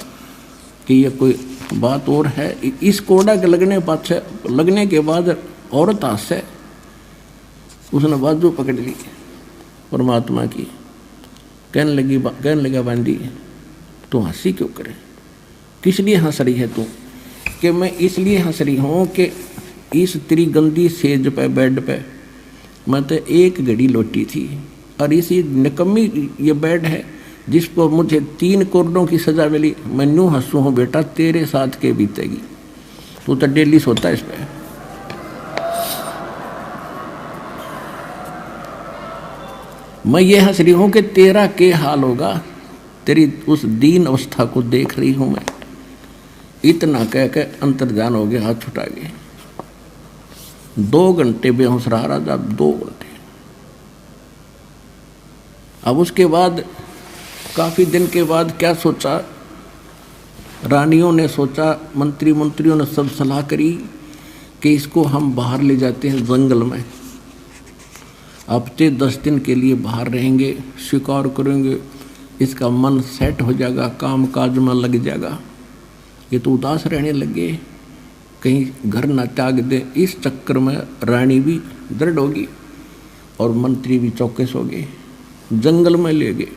कि ये कोई बात और है। इस कोड़ा के लगने के बाद औरत हंसे, उसने बाजू पकड़ ली परमात्मा की, कहने लगा बांदी तू हंसी क्यों करे, किस लिए हंस रही है तू? कि मैं इसलिए हंस रही हूँ कि इस तेरी गंदी सेज पे, बेड पे मैं तो एक घड़ी लौटी थी, और इसी निकम्मी ये बेड है जिसको मुझे 3 करोड़ों की सजा मिली। मैं यूँ हंसू हूँ बेटा, तेरे साथ के बीतेगी, तू तो डेली सोता है इस पे। मैं ये हंस रही हूँ कि तेरा क्या हाल होगा, तेरी उस दीन अवस्था को देख रही हूँ मैं। इतना कह के अंतर्ध्यान हो गया, हाथ छुटा गए। 2 घंटे बेहोश रहा राजा, 2 घंटे। अब उसके बाद काफी दिन के बाद क्या सोचा, रानियों ने सोचा, मंत्रियों ने सब सलाह करी कि इसको हम बाहर ले जाते हैं जंगल में, हफ्ते 10 दिन के लिए बाहर रहेंगे, शिकार करेंगे, इसका मन सेट हो जाएगा, काम काज में लग जाएगा। ये तो उदास रहने लगे, कहीं घर ना त्याग दे। इस चक्कर में रानी भी दृढ़ होगी और मंत्री भी चौकस हो गए, जंगल में ले गए।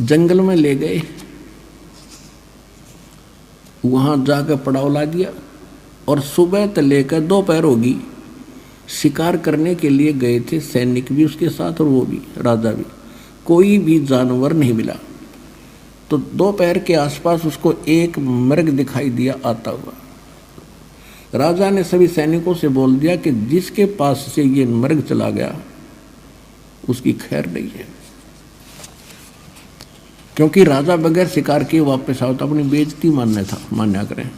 जंगल में ले गए, वहां जाकर पड़ाव ला दिया, और सुबह से लेकर दोपहर होगी शिकार करने के लिए गए थे, सैनिक भी उसके साथ और वो भी राजा भी। कोई भी जानवर नहीं मिला। तो दोपहर के आसपास उसको एक मृग दिखाई दिया आता हुआ। राजा ने सभी सैनिकों से बोल दिया कि जिसके पास से ये मृग चला गया उसकी खैर नहीं है, क्योंकि राजा बगैर शिकार किए वापस आओ तो अपनी बेइज्जती मान्या करें।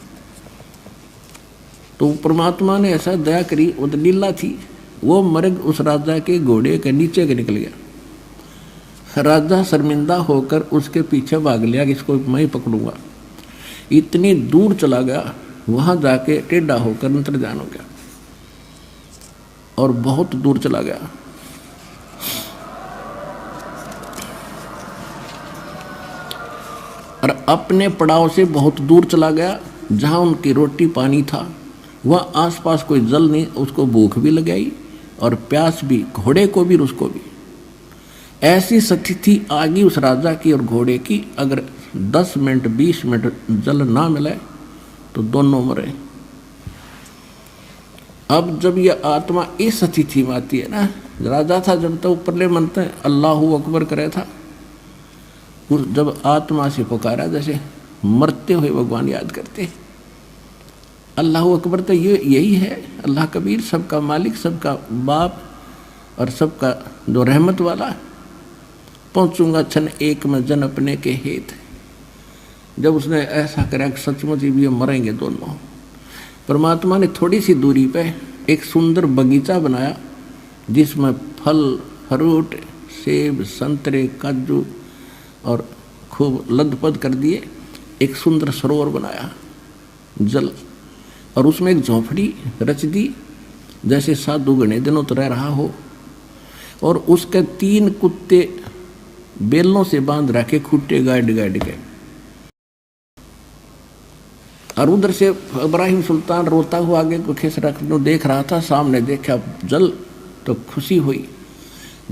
तो परमात्मा ने ऐसा दया करी, वो तो लीला थी, वो मृग उस राजा के घोड़े के नीचे के निकल गया। राजा शर्मिंदा होकर उसके पीछे भाग लिया कि इसको मैं ही पकड़ूंगा। इतनी दूर चला गया, वहां जाके टेढ़ा होकर अंतर्ध्यान हो गया और बहुत दूर चला गया। और अपने पड़ाव से बहुत दूर चला गया, जहां उनकी रोटी पानी था, वह आसपास कोई जल नहीं, उसको भूख भी लगाई और प्यास भी, घोड़े को भी उसको भी। ऐसी स्थिति आ गई उस राजा की और घोड़े की, अगर 10 मिनट 20 मिनट जल ना मिले तो दोनों मरे। अब जब यह आत्मा इस स्थिति में आती है ना, राजा था जब तक ऊपरले मनते अल्लाहू अकबर करे था, जब आत्मा से पुकारा जैसे मरते हुए भगवान याद करते, अल्लाह अकबर तो यही है, अल्लाह कबीर, सबका मालिक, सबका बाप और सबका जो रहमत वाला। पहुँचूंगा छन एक में जन अपने के हेत, जब उसने ऐसा करा कि सचमुच ही ये मरेंगे दोनों, परमात्मा ने थोड़ी सी दूरी पे एक सुंदर बगीचा बनाया जिसमें फल फ्रूट सेब संतरे काजू और खूब लदपद कर दिए। एक सुंदर सरोवर बनाया जल, और उसमें एक झोंपड़ी रच दी जैसे साधु घने दिनों तो रह रहा हो, और उसके 3 कुत्ते बेलों से बांध रखे खूटे गाड़ गाड़ के। और उधर से इब्राहिम सुल्तान रोता हुआ आगे को खिस रखने देख रहा था। सामने देखा जल तो खुशी हुई,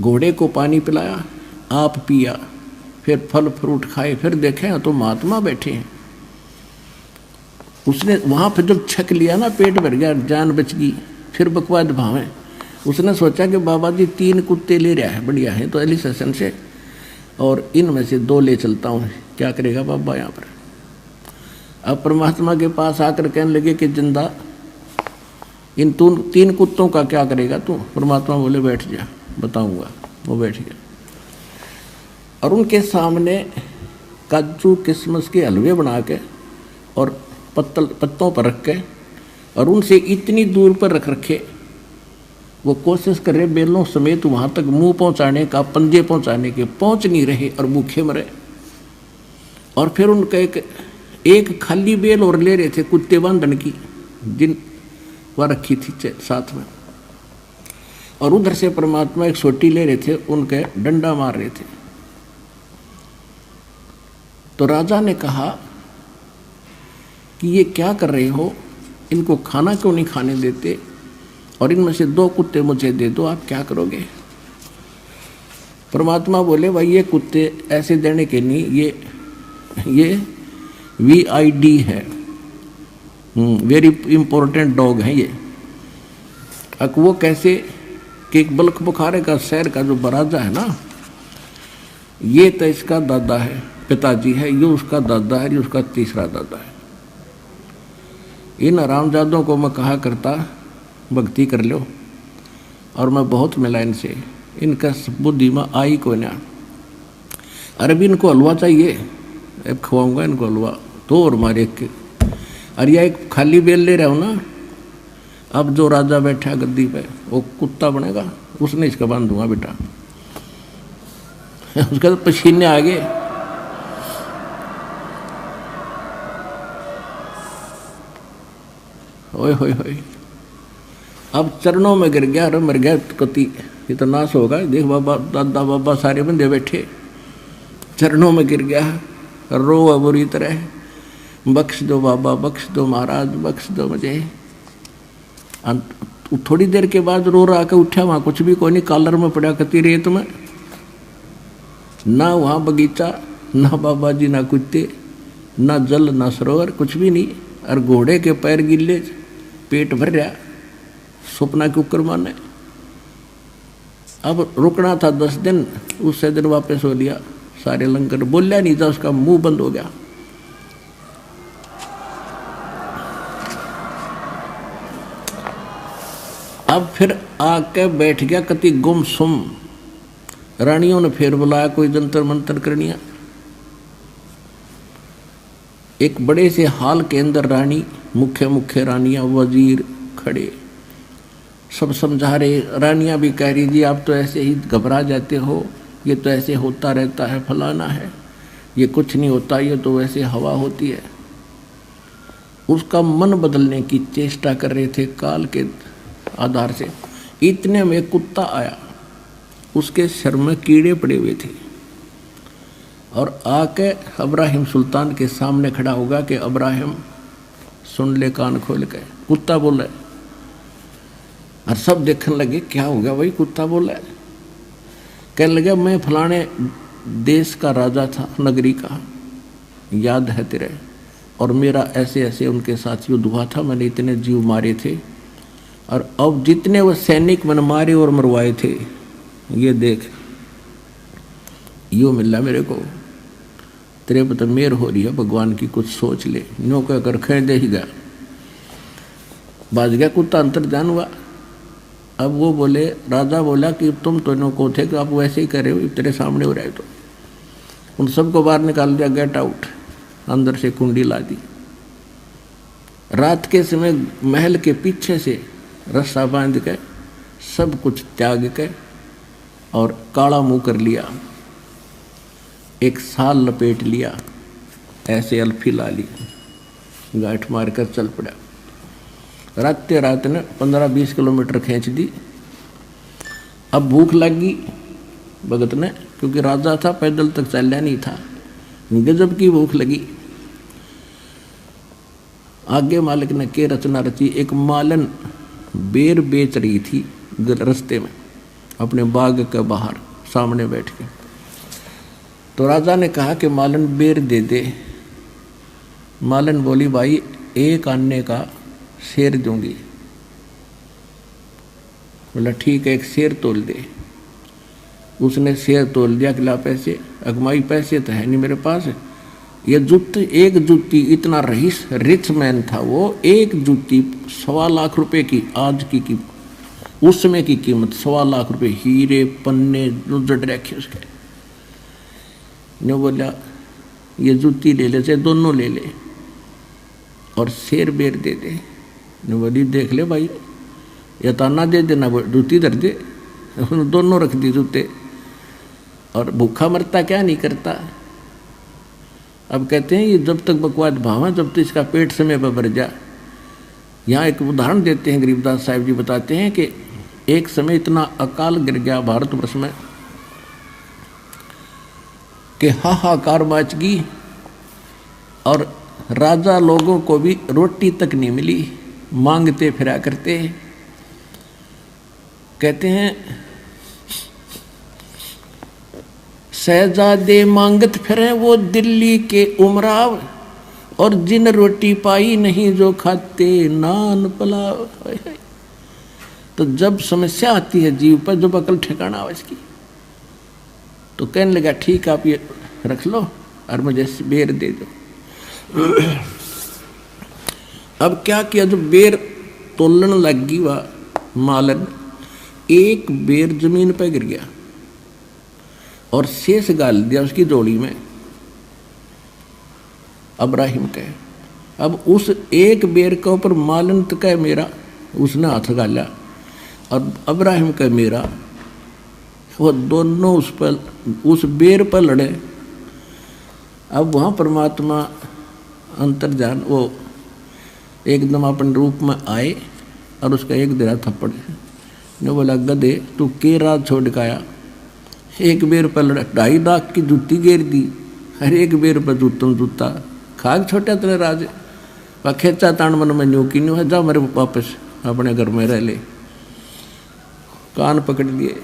घोड़े को पानी पिलाया, आप पिया, फिर फल फ्रूट खाए, फिर देखे तो महात्मा बैठे हैं। उसने वहाँ पर जब छक लिया ना, पेट भर गया, जान बच गई, फिर बकवाद भावे। उसने सोचा कि बाबा जी 3 कुत्ते ले रहा है, बढ़िया है, तो अली सेशन से, और इनमें से 2 ले चलता हूँ। क्या करेगा बाबा यहाँ पर? अब परमात्मा के पास आकर कहने लगे कि जिंदा इन 3 कुत्तों का क्या करेगा तू? परमात्मा बोले बैठ जा, बताऊंगा। वो बैठ गया और उनके सामने काजू किशमिश के हलवे बना के और पत्तों पर रख के, और उनसे इतनी दूर पर रख रखे, वो कोशिश कर रहे बेलों समेत वहाँ तक मुंह पहुँचाने का, पंजे पहुँचाने के, पहुँच नहीं रहे और भूखे मरे। और फिर उनका एक खाली बेल और ले रहे थे कुत्ते बांधन की, जिन वह रखी थी साथ में, और उधर से परमात्मा एक सोटी ले रहे थे, उनके डंडा मार रहे थे। तो राजा ने कहा कि ये क्या कर रहे हो, इनको खाना क्यों नहीं खाने देते, और इनमें से 2 कुत्ते मुझे दे दो, आप क्या करोगे? परमात्मा बोले भाई ये कुत्ते ऐसे देने के नहीं, ये VID है, वेरी इंपॉर्टेंट डॉग है ये। अब वो कैसे कि एक बल्ख बुखारे का शहर का जो बराजा है ना, ये तो इसका दादा है, पिताजी है, ये उसका दादा है, ये उसका तीसरा दादा है। इन हरामजादों को मैं कहा करता भक्ति कर लो, और मैं बहुत मिला इनसे, इनका बुद्धि में आई को ना। अरे भी इनको हलवा चाहिए, अब खवाऊंगा इनको हलवा, तो और मारे के। अरे एक खाली बेल ले रहा हूँ ना, अब जो राजा बैठा गद्दी पे वो कुत्ता बनेगा, उसने इसका बांध दूंगा बेटा। उसका तो पसीने आ गए। ओए होए होए, अब चरणों में गिर गया, अरे मर गया कति, ये तो नाश होगा। देख बाबा दादा बाबा सारे बंदे बैठे, चरणों में गिर गया, रो बुरी तरह, बख्श दो बाबा, बख्श दो महाराज, बख्श दो मुझे। थोड़ी देर के बाद रो रहा के उठा, वहाँ कुछ भी कोई नहीं, कॉलर में पड़ा कती रेत में, ना वहाँ बगीचा, ना बाबा जी, ना कुत्ते, ना जल, ना सरोवर, कुछ भी नहीं। और घोड़े के पैर गिल्ले, पेट भर रहा, सपना के ऊपर माने। अब रुकना था 10 दिन, उससे दिन वापस हो लिया। सारे लंगर बोलिया नहीं था, उसका मुंह बंद हो गया। अब फिर आके बैठ गया कति गुमसुम। रानियों ने फिर बुलाया, कोई जंतर मंतर करनिया। एक बड़े से हाल के अंदर रानी, मुख्य रानियां, वजीर खड़े, सब समझा रहे। रानियां भी कह रही जी आप तो ऐसे ही घबरा जाते हो, ये तो ऐसे होता रहता है, फलाना है, ये कुछ नहीं होता, ये तो वैसे हवा होती है। उसका मन बदलने की चेष्टा कर रहे थे काल के आधार से। इतने में कुत्ता आया, उसके सिर में कीड़े पड़े हुए थे, और आके इब्राहिम सुल्तान के सामने खड़ा होगा कि इब्राहिम सुन ले कान खोल के। कुत्ता बोला, और सब देखने लगे क्या हो गया भाई, कुत्ता बोला। कहने लगे मैं फलाने देश का राजा था, नगरी का, याद है तेरे, और मेरा ऐसे ऐसे उनके साथ युद्ध हुआ था, मैंने इतने जीव मारे थे, और अब जितने वो सैनिक मैंने मारे और मरवाए थे, ये देख यो मिला मेरे को। तेरे पर तो मेहर हो रही है भगवान की, कुछ सोच ले। नो कहकर खेल दे ही गया, बाज गया कुत्ता, अंतर्ध्यान हुआ। अब वो बोले, राजा बोला कि तुम तो नो को थे कि आप वैसे ही करे हो, तेरे सामने हो रहे तो। उन सबको बाहर निकाल दिया, गेट आउट। अंदर से कुंडी ला दी। रात के समय महल के पीछे से रस्सा बांध के सब कुछ त्याग के और काला मुंह कर लिया, एक साल लपेट लिया, ऐसे अल्फी ला ली, गांठ मारकर चल पड़ा। रात ने 15-20 किलोमीटर खींच दी। अब भूख लगी भगत ने, क्योंकि राजा था, पैदल तक चलना नहीं था, गजब की भूख लगी। आगे मालिक ने के रचना रची, एक मालन बेर बेच रही थी रास्ते में अपने बाग के बाहर सामने बैठ के। तो राजा ने कहा कि मालन बेर दे दे। मालन बोली, भाई 1 आने का शेर दूंगी। बोला ठीक है, 1 शेर तोल दे। उसने शेर तोल दिया, किला पैसे, अगमाई पैसे तो है नहीं मेरे पास। ये जूती, एक जूती, इतना रिच मैन था वो, एक जूती 1.25 लाख रुपए की, आज की उस समय की कीमत 1.25 लाख रुपए, हीरे पन्ने जड़ रखे उसके। ने बोला ये जूती ले ले, चाहे दोनों ले ले, और शेर बेर दे दे। ने बोली देख ले भाई, या ताना दे देना, जूती धर दे। उसने दोनों रख दी जूते, और भूखा मरता क्या नहीं करता। अब कहते हैं ये जब तक बकवाद भावा, जब तक इसका पेट समय पर भर जा। यहाँ एक उदाहरण देते हैं, गरीबदास साहिब जी बताते हैं कि एक समय इतना अकाल गिर गया भारतवर्ष में कि हाहाकार मच गई, और राजा लोगों को भी रोटी तक नहीं मिली, मांगते फिरा करते। कहते हैं शहजादे मांगत फिरे वो दिल्ली के उमराव, और जिन रोटी पाई नहीं जो खाते नान पुलाव। तो जब समस्या आती है जीव पर, जब अकल ठिकाना हो इसकी, तो कहने लगा ठीक आप ये रख लो और मुझे बेर दे दो। अब क्या किया, जब बेर तोलन लग गई वह मालन, एक बेर जमीन पर गिर गया और शेष गाल दिया उसकी जोड़ी में अब्राहिम के। अब उस एक बेर के ऊपर मालन तक है मेरा, उसने हाथ गाला, और अब्राहिम का मेरा, वो दोनों उस बेर पर लड़े। अब वहाँ परमात्मा अंतर्जान वो एकदम अपने रूप में आए और उसका एक दिरा थप्पड़ ने बोला गधे तू के रात छोड़ के आया, एक बेर पर लड़ा, 2.5 लाख की जूती घेर दी, हर एक बेर पर जूतम जूता खाग छोटा तेरे राज व खेचा तान मन में न्यू की न्यू है, जा मेरे वापस अपने घर में रह ले। कान पकड़ लिए,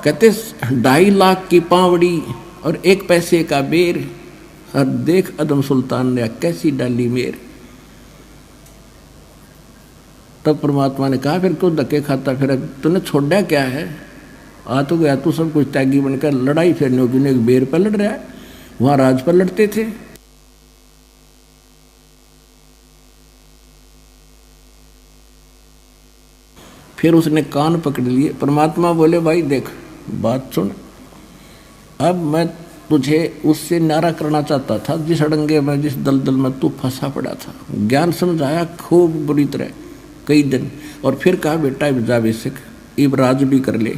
कहते 2.5 लाख की पावड़ी और 1 पैसे का बेर, और देख अदम सुल्तान ने कैसी डाली मेर। तब परमात्मा ने कहा फिर क्यों धक्के खाता, फिर तूने छोड़ा क्या है, आ तो गया तू सब कुछ त्यागी बनकर, लड़ाई फिर नौकी ने एक बेर पर लड़ रहा है, वहां राज पर लड़ते थे। फिर उसने कान पकड़ लिए। परमात्मा बोले भाई देख बात सुन, अब मैं तुझे उससे न्यारा करना चाहता था जिस अड़ंगे में, जिस दलदल में तू फंसा पड़ा था। ज्ञान समझाया खूब बुरी तरह कई दिन, और फिर कहा बेटा अब जा बेसिक इब राज भी कर ले,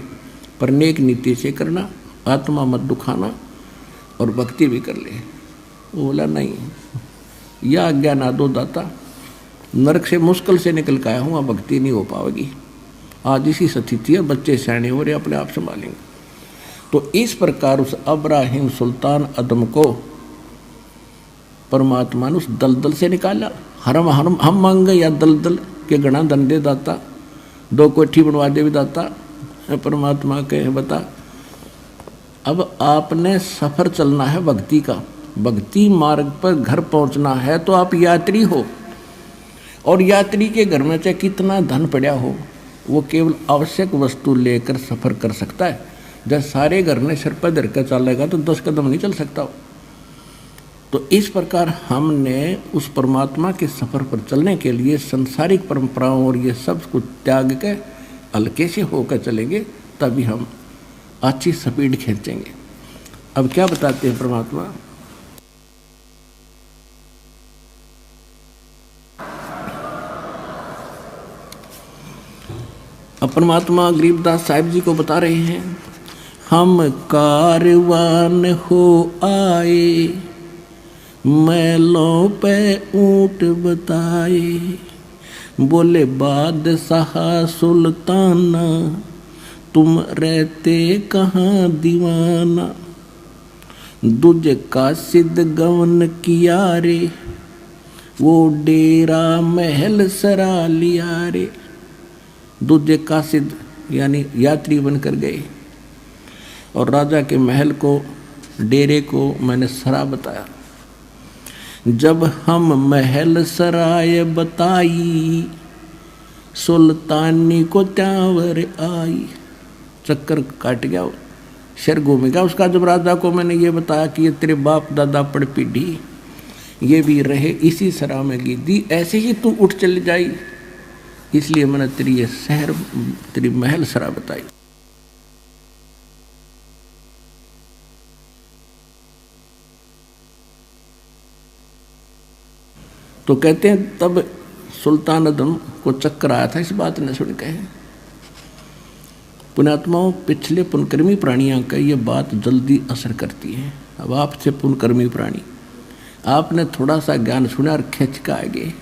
पर नेक नीति से करना, आत्मा मत दुखाना, और भक्ति भी कर ले। वो बोला नहीं, यह आज्ञा ना दो दाता, नरक से मुश्किल से निकल के आया हूँ, भक्ति नहीं हो पाएगी। आज इसी स्थिति है, बच्चे सैने हो रहे अपने आप संभालेंगे। तो इस प्रकार उस अब्राहिम सुल्तान अदम को परमात्मा ने उस दलदल से निकाला। हम मांग गए या दलदल के गणा दंडे दाता, 2 कोठी बनवा दे भी दाता। परमात्मा के बता अब आपने सफर चलना है भक्ति का, भक्ति मार्ग पर घर पहुंचना है, तो आप यात्री हो, और यात्री के घर में चाहे कितना धन पड़ा हो, वो केवल आवश्यक वस्तु लेकर सफर कर सकता है। जब सारे घर ने सिर पर धर कर चलेगा तो 10 कदम नहीं चल सकता। तो इस प्रकार हमने उस परमात्मा के सफर पर चलने के लिए संसारिक परंपराओं और ये सब कुछ त्याग के हल्के से होकर चलेंगे, तभी हम अच्छी स्पीड खींचेंगे। अब क्या बताते हैं परमात्मा? अब परमात्मा गरीबदास साहिब जी को बता रहे हैं, हम कारवान हो आए, मैलों पे ऊंट बताए, बोले बादशाह सुल्ताना, तुम रहते कहाँ दीवाना, दूजे कासिद गवन किया रे, वो डेरा महल सरा लिया रे। दूजे कासिद यानी यात्री बनकर गए और राजा के महल को, डेरे को मैंने सरा बताया। जब हम महल सराय बताई, सुल्तानी को त्यावर आई। चक्कर काट गया, शर घूम गया उसका। जब राजा को मैंने ये बताया कि ये तेरे बाप दादा पड़ पीढ़ी ये भी रहे इसी सरा में गिद्दी, ऐसे ही तू उठ चली जाई, इसलिए मैंने तेरी ये शहर, तेरी महल सरा बताई। तो कहते हैं तब सुल्तान अदम को चक्कर आया था इस बात ने सुन के। पुण्यात्माओं, पिछले पुनकर्मी प्राणियों का ये बात जल्दी असर करती है। अब आपसे पुनकर्मी प्राणी, आपने थोड़ा सा ज्ञान सुना और खिंच का आगे,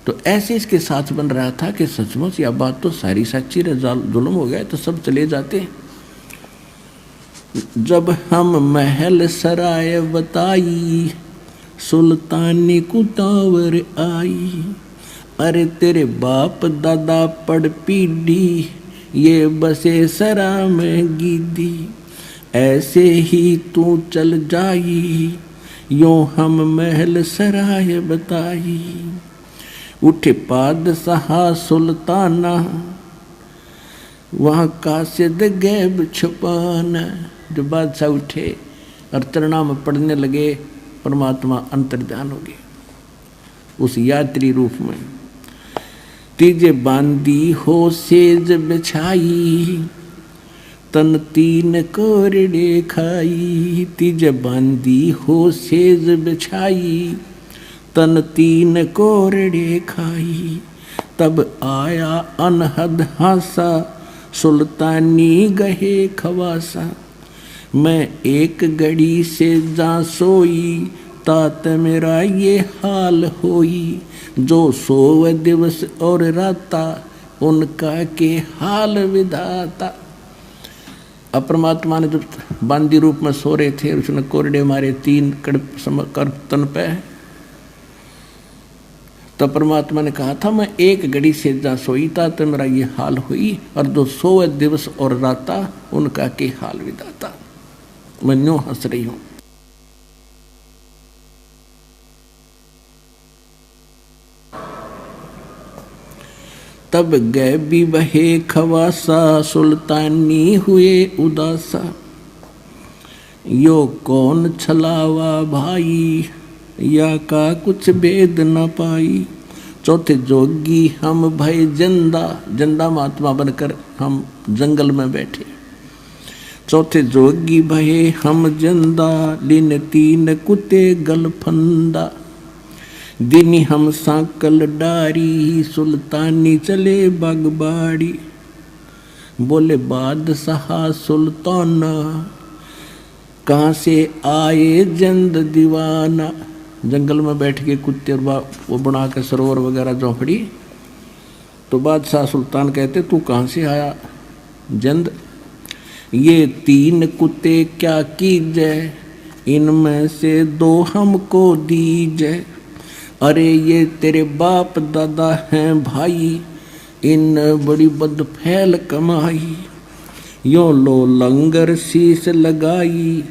तो ऐसे इसके साथ बन रहा था कि सचमुच यह बात तो सारी सच्ची है, जुल्म हो गया तो सब चले जाते हैं। जब हम महल सराय बताई, सुल्तानी को तावर आई, अरे तेरे बाप दादा पड़ पीढ़ी ये बसे सरा में गिद्दी, ऐसे ही तू चल जाई, यूं हम महल सराय बताई। उठे बादशाह सुल्ताना, वहाँ कासिद गैब छुपाना। जो बादशाह उठे और चरणा में पढ़ने लगे, परमात्मा अंतर्ध्यान हो गए उस यात्री रूप में। तीजे बांदी हो सेज बिछाई, तन तीन कोरड़े खाई। तीजे बांदी हो सेज बिछाई, तन तीन कोरड़े खाई। तब आया अनहद हासा, सुल्तानी गहे खवासा। मैं एक घड़ी से जा सोई, तात मेरा ये हाल होई। जो सोव दिवस और राता, उनका के हाल विधाता। अब परमात्मा ने जब बांदी रूप में सो रहे थे, उसने कोरड़े मारे तीन कर तन पे, तब परमात्मा ने कहा था मैं एक घड़ी से जा सोई था तो मेरा ये हाल हुई, और जो सोए दिवस और राता उनका के हाल विधाता। मैं न्यों हंस रही हूं। तब गए भी बहे खवासा, सुल्तानी हुए उदासा। यो कौन छलावा भाई, या का कुछ भेद न पाई। चौथे जोगी हम भय जिंदा, जिंदा महात्मा बनकर हम जंगल में बैठे। चौथे जोगी भये हम जिंदा, दिन तीन कुत्ते गलफंदा। दिनी हम सांकल डारी, सुल्तानी चले बागबाड़ी। बोले बादशाह सुल्ताना, कहाँ से आए जंद दीवाना। जंगल में बैठ के कुत्ते वो बना के सरोवर वगैरह झोंपड़ी, तो बादशाह सुल्तान कहते तू कहाँ से आया जंद। ये तीन कुत्ते क्या कीजे, इनमें से दो हमको दीजे। अरे ये तेरे बाप दादा हैं भाई, इन बड़ी बदफैल कमाई। यो लो लंगर शीश लगाई,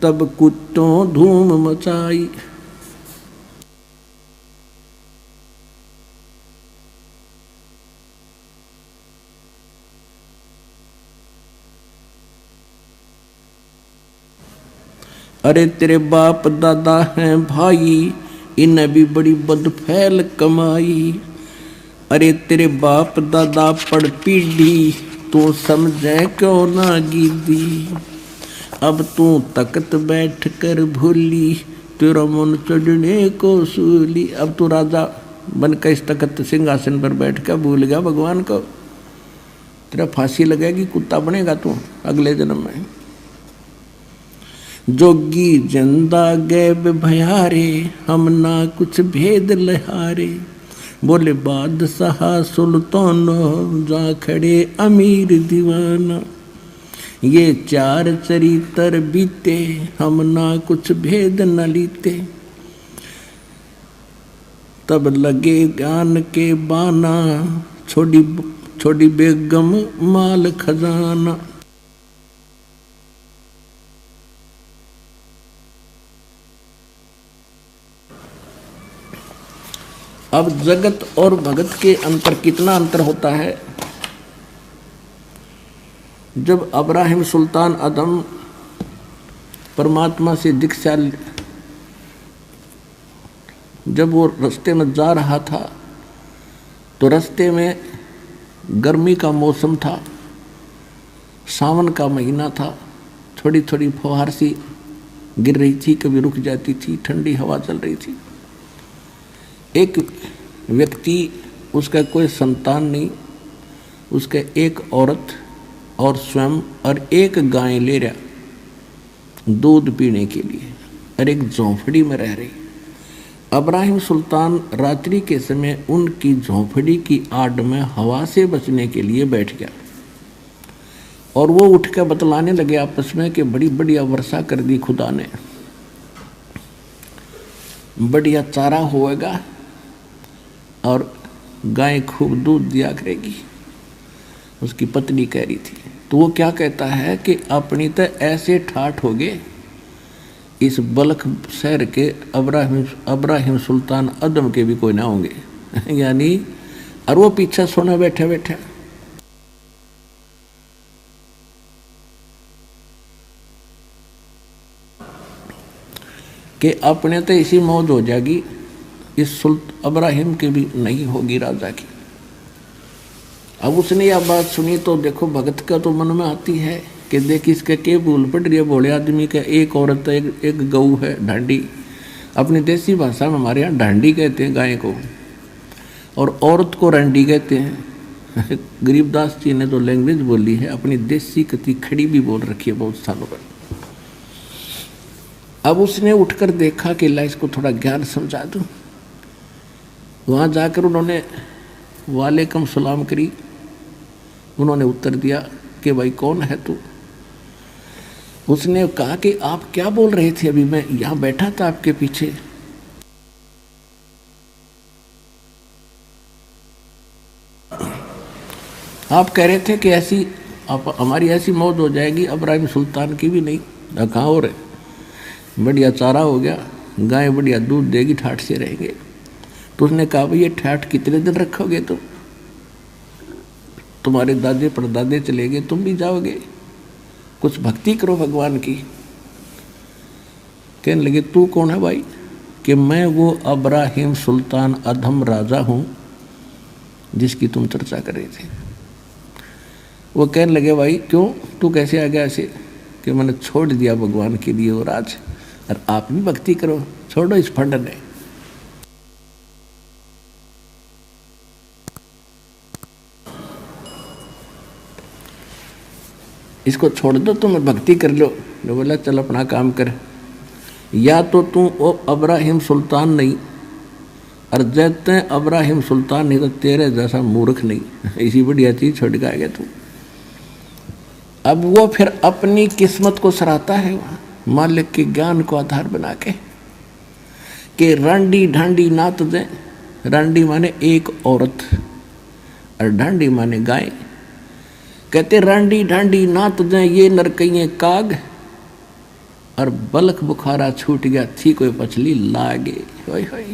तब कुत्तों धूम मचाई। अरे तेरे बाप दादा हैं भाई, इन्हें भी बड़ी बदफैल कमाई। अरे तेरे बाप दादा पड़ पीढ़ी, तू समझे क्यों ना गिद्दी। अब तू तख्त बैठ कर भूली, तेरा मन चढ़ने को सूली। अब तू राजा बन के इस तख्त सिंहासन पर बैठ कर भूल गया भगवान को, तेरा फांसी लगेगी, कुत्ता बनेगा तू अगले जन्म में। जोगी जिंदा गैब भयारे, हम ना कुछ भेद लहारे। बोले बादशाह सुल्तान, जा खड़े अमीर दीवाना। ये चार चरित्र बीते, हम ना कुछ भेद न लीते। तब लगे ज्ञान के बाना, छोड़ी बेगम माल खजाना। अब जगत और भगत के अंतर कितना अंतर होता है। जब अब्राहिम सुल्तान अदम परमात्मा से दीक्षा, जब वो रास्ते में जा रहा था तो रास्ते में गर्मी का मौसम था, सावन का महीना था, थोड़ी थोड़ी फुहार सी गिर रही थी, कभी रुक जाती थी, ठंडी हवा चल रही थी। एक व्यक्ति, उसका कोई संतान नहीं, उसके एक औरत और स्वयं और एक गाय ले रहा दूध पीने के लिए, और एक झोंपड़ी में रह रही। अब्राहिम सुल्तान रात्रि के समय उनकी झोंपड़ी की आड़ में हवा से बचने के लिए बैठ गया, और वो उठ कर बतलाने लगे आपस में कि बड़ी बढ़िया वर्षा कर दी खुदा ने, बढ़िया चारा होएगा और गाय खूब दूध दिया करेगी। उसकी पत्नी कह रही थी। तो वो क्या कहता है कि अपनी तो ऐसे ठाठ हो गए, इस बल्ख शहर के अब्राहिम सुल्तान अदम के भी कोई ना होंगे यानी, और वो पीछे सोना बैठे बैठे। कि अपने तो इसी मौज हो जाएगी, इस अब्राहिम की भी नहीं होगी राजा की। अब उसने यह बात सुनी तो देखो भगत का तो मन में आती है कि देख इसके के भूल पड़ रही है भोले आदमी का। एक औरत है, एक गऊ है, ढांडी। अपनी देसी भाषा में हमारे यहाँ ढांडी कहते हैं गाय को, और औरत को रंडी कहते हैं। गरीबदास जी ने तो लैंग्वेज बोली है अपनी देसी कति खड़ी भी बोल रखी है बहुत सालों पर। अब उसने उठकर देखा कि ला इसको थोड़ा ज्ञान समझा दूं। वहाँ जाकर उन्होंने वालेकुम सलाम करी। उन्होंने उत्तर दिया कि भाई कौन है तू। उसने कहा कि आप क्या बोल रहे थे, अभी मैं यहाँ बैठा था आपके पीछे। आप कह रहे थे कि ऐसी आप हमारी ऐसी मौत हो जाएगी, अब्राहिम सुल्तान की भी नहीं। कहाँ हो रहे, बढ़िया चारा हो गया, गाय बढ़िया दूध देगी, ठाठ से रहेंगे। तो उसने कहा भाई ये ठाठ कितने दिन रखोगे तुम, तुम्हारे दादे परदादे चले गए, तुम भी जाओगे, कुछ भक्ति करो भगवान की। कहने लगे तू कौन है भाई? कि मैं वो अब्राहिम सुल्तान अदम राजा हूँ जिसकी तुम चर्चा कर रहे थे। वो कहने लगे भाई क्यों, तू कैसे आ गया ऐसे? कि मैंने छोड़ दिया भगवान के लिए वो राज, और आप भी भक्ति करो, छोड़ो इस फंड ने। इसको छोड़ दो, तुम भक्ति कर लो। जो बोला चल अपना काम कर। या तो तू वो अब्राहिम सुल्तान नहीं, और जैते अब्राहिम सुल्तान नहीं तो तेरे जैसा मूर्ख नहीं, इसी बढ़िया चीज छोड़ के आ गया तू। अब वो फिर अपनी किस्मत को सराहता है मालिक के ज्ञान को आधार बना के कि रांडी ढांडी नात दे। रांडी माने एक औरत और ढांडी माने गाय। कहते रांडी ढांडी नात दे ये नरकइये काग, और बलख बुखारा छूट गया थी कोई पछली लागे। होय होय।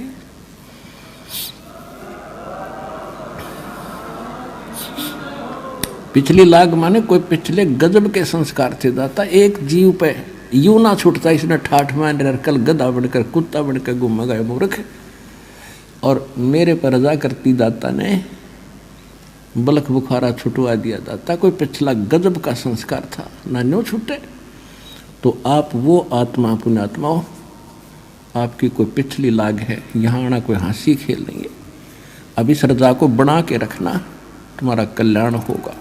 पिछली लाग माने कोई पिछले गजब के संस्कार थे दाता। एक जीव पे यूं ना छूटता, इसने ठाठ मान रहा, कल गधा बनकर कुत्ता बनकर घूम गए मूर्ख। और मेरे पर रजा करती दाता ने बलख बुखारा छुटवा दिया दाता। कोई पिछला गजब का संस्कार था ना, न्यों छूटे। तो आप वो आत्मा पुण्यात्मा हो, आपकी कोई पिछली लाग है, यहाँ आना कोई हंसी खेल नहीं है। अब इस रजा को बना के रखना, तुम्हारा कल्याण होगा।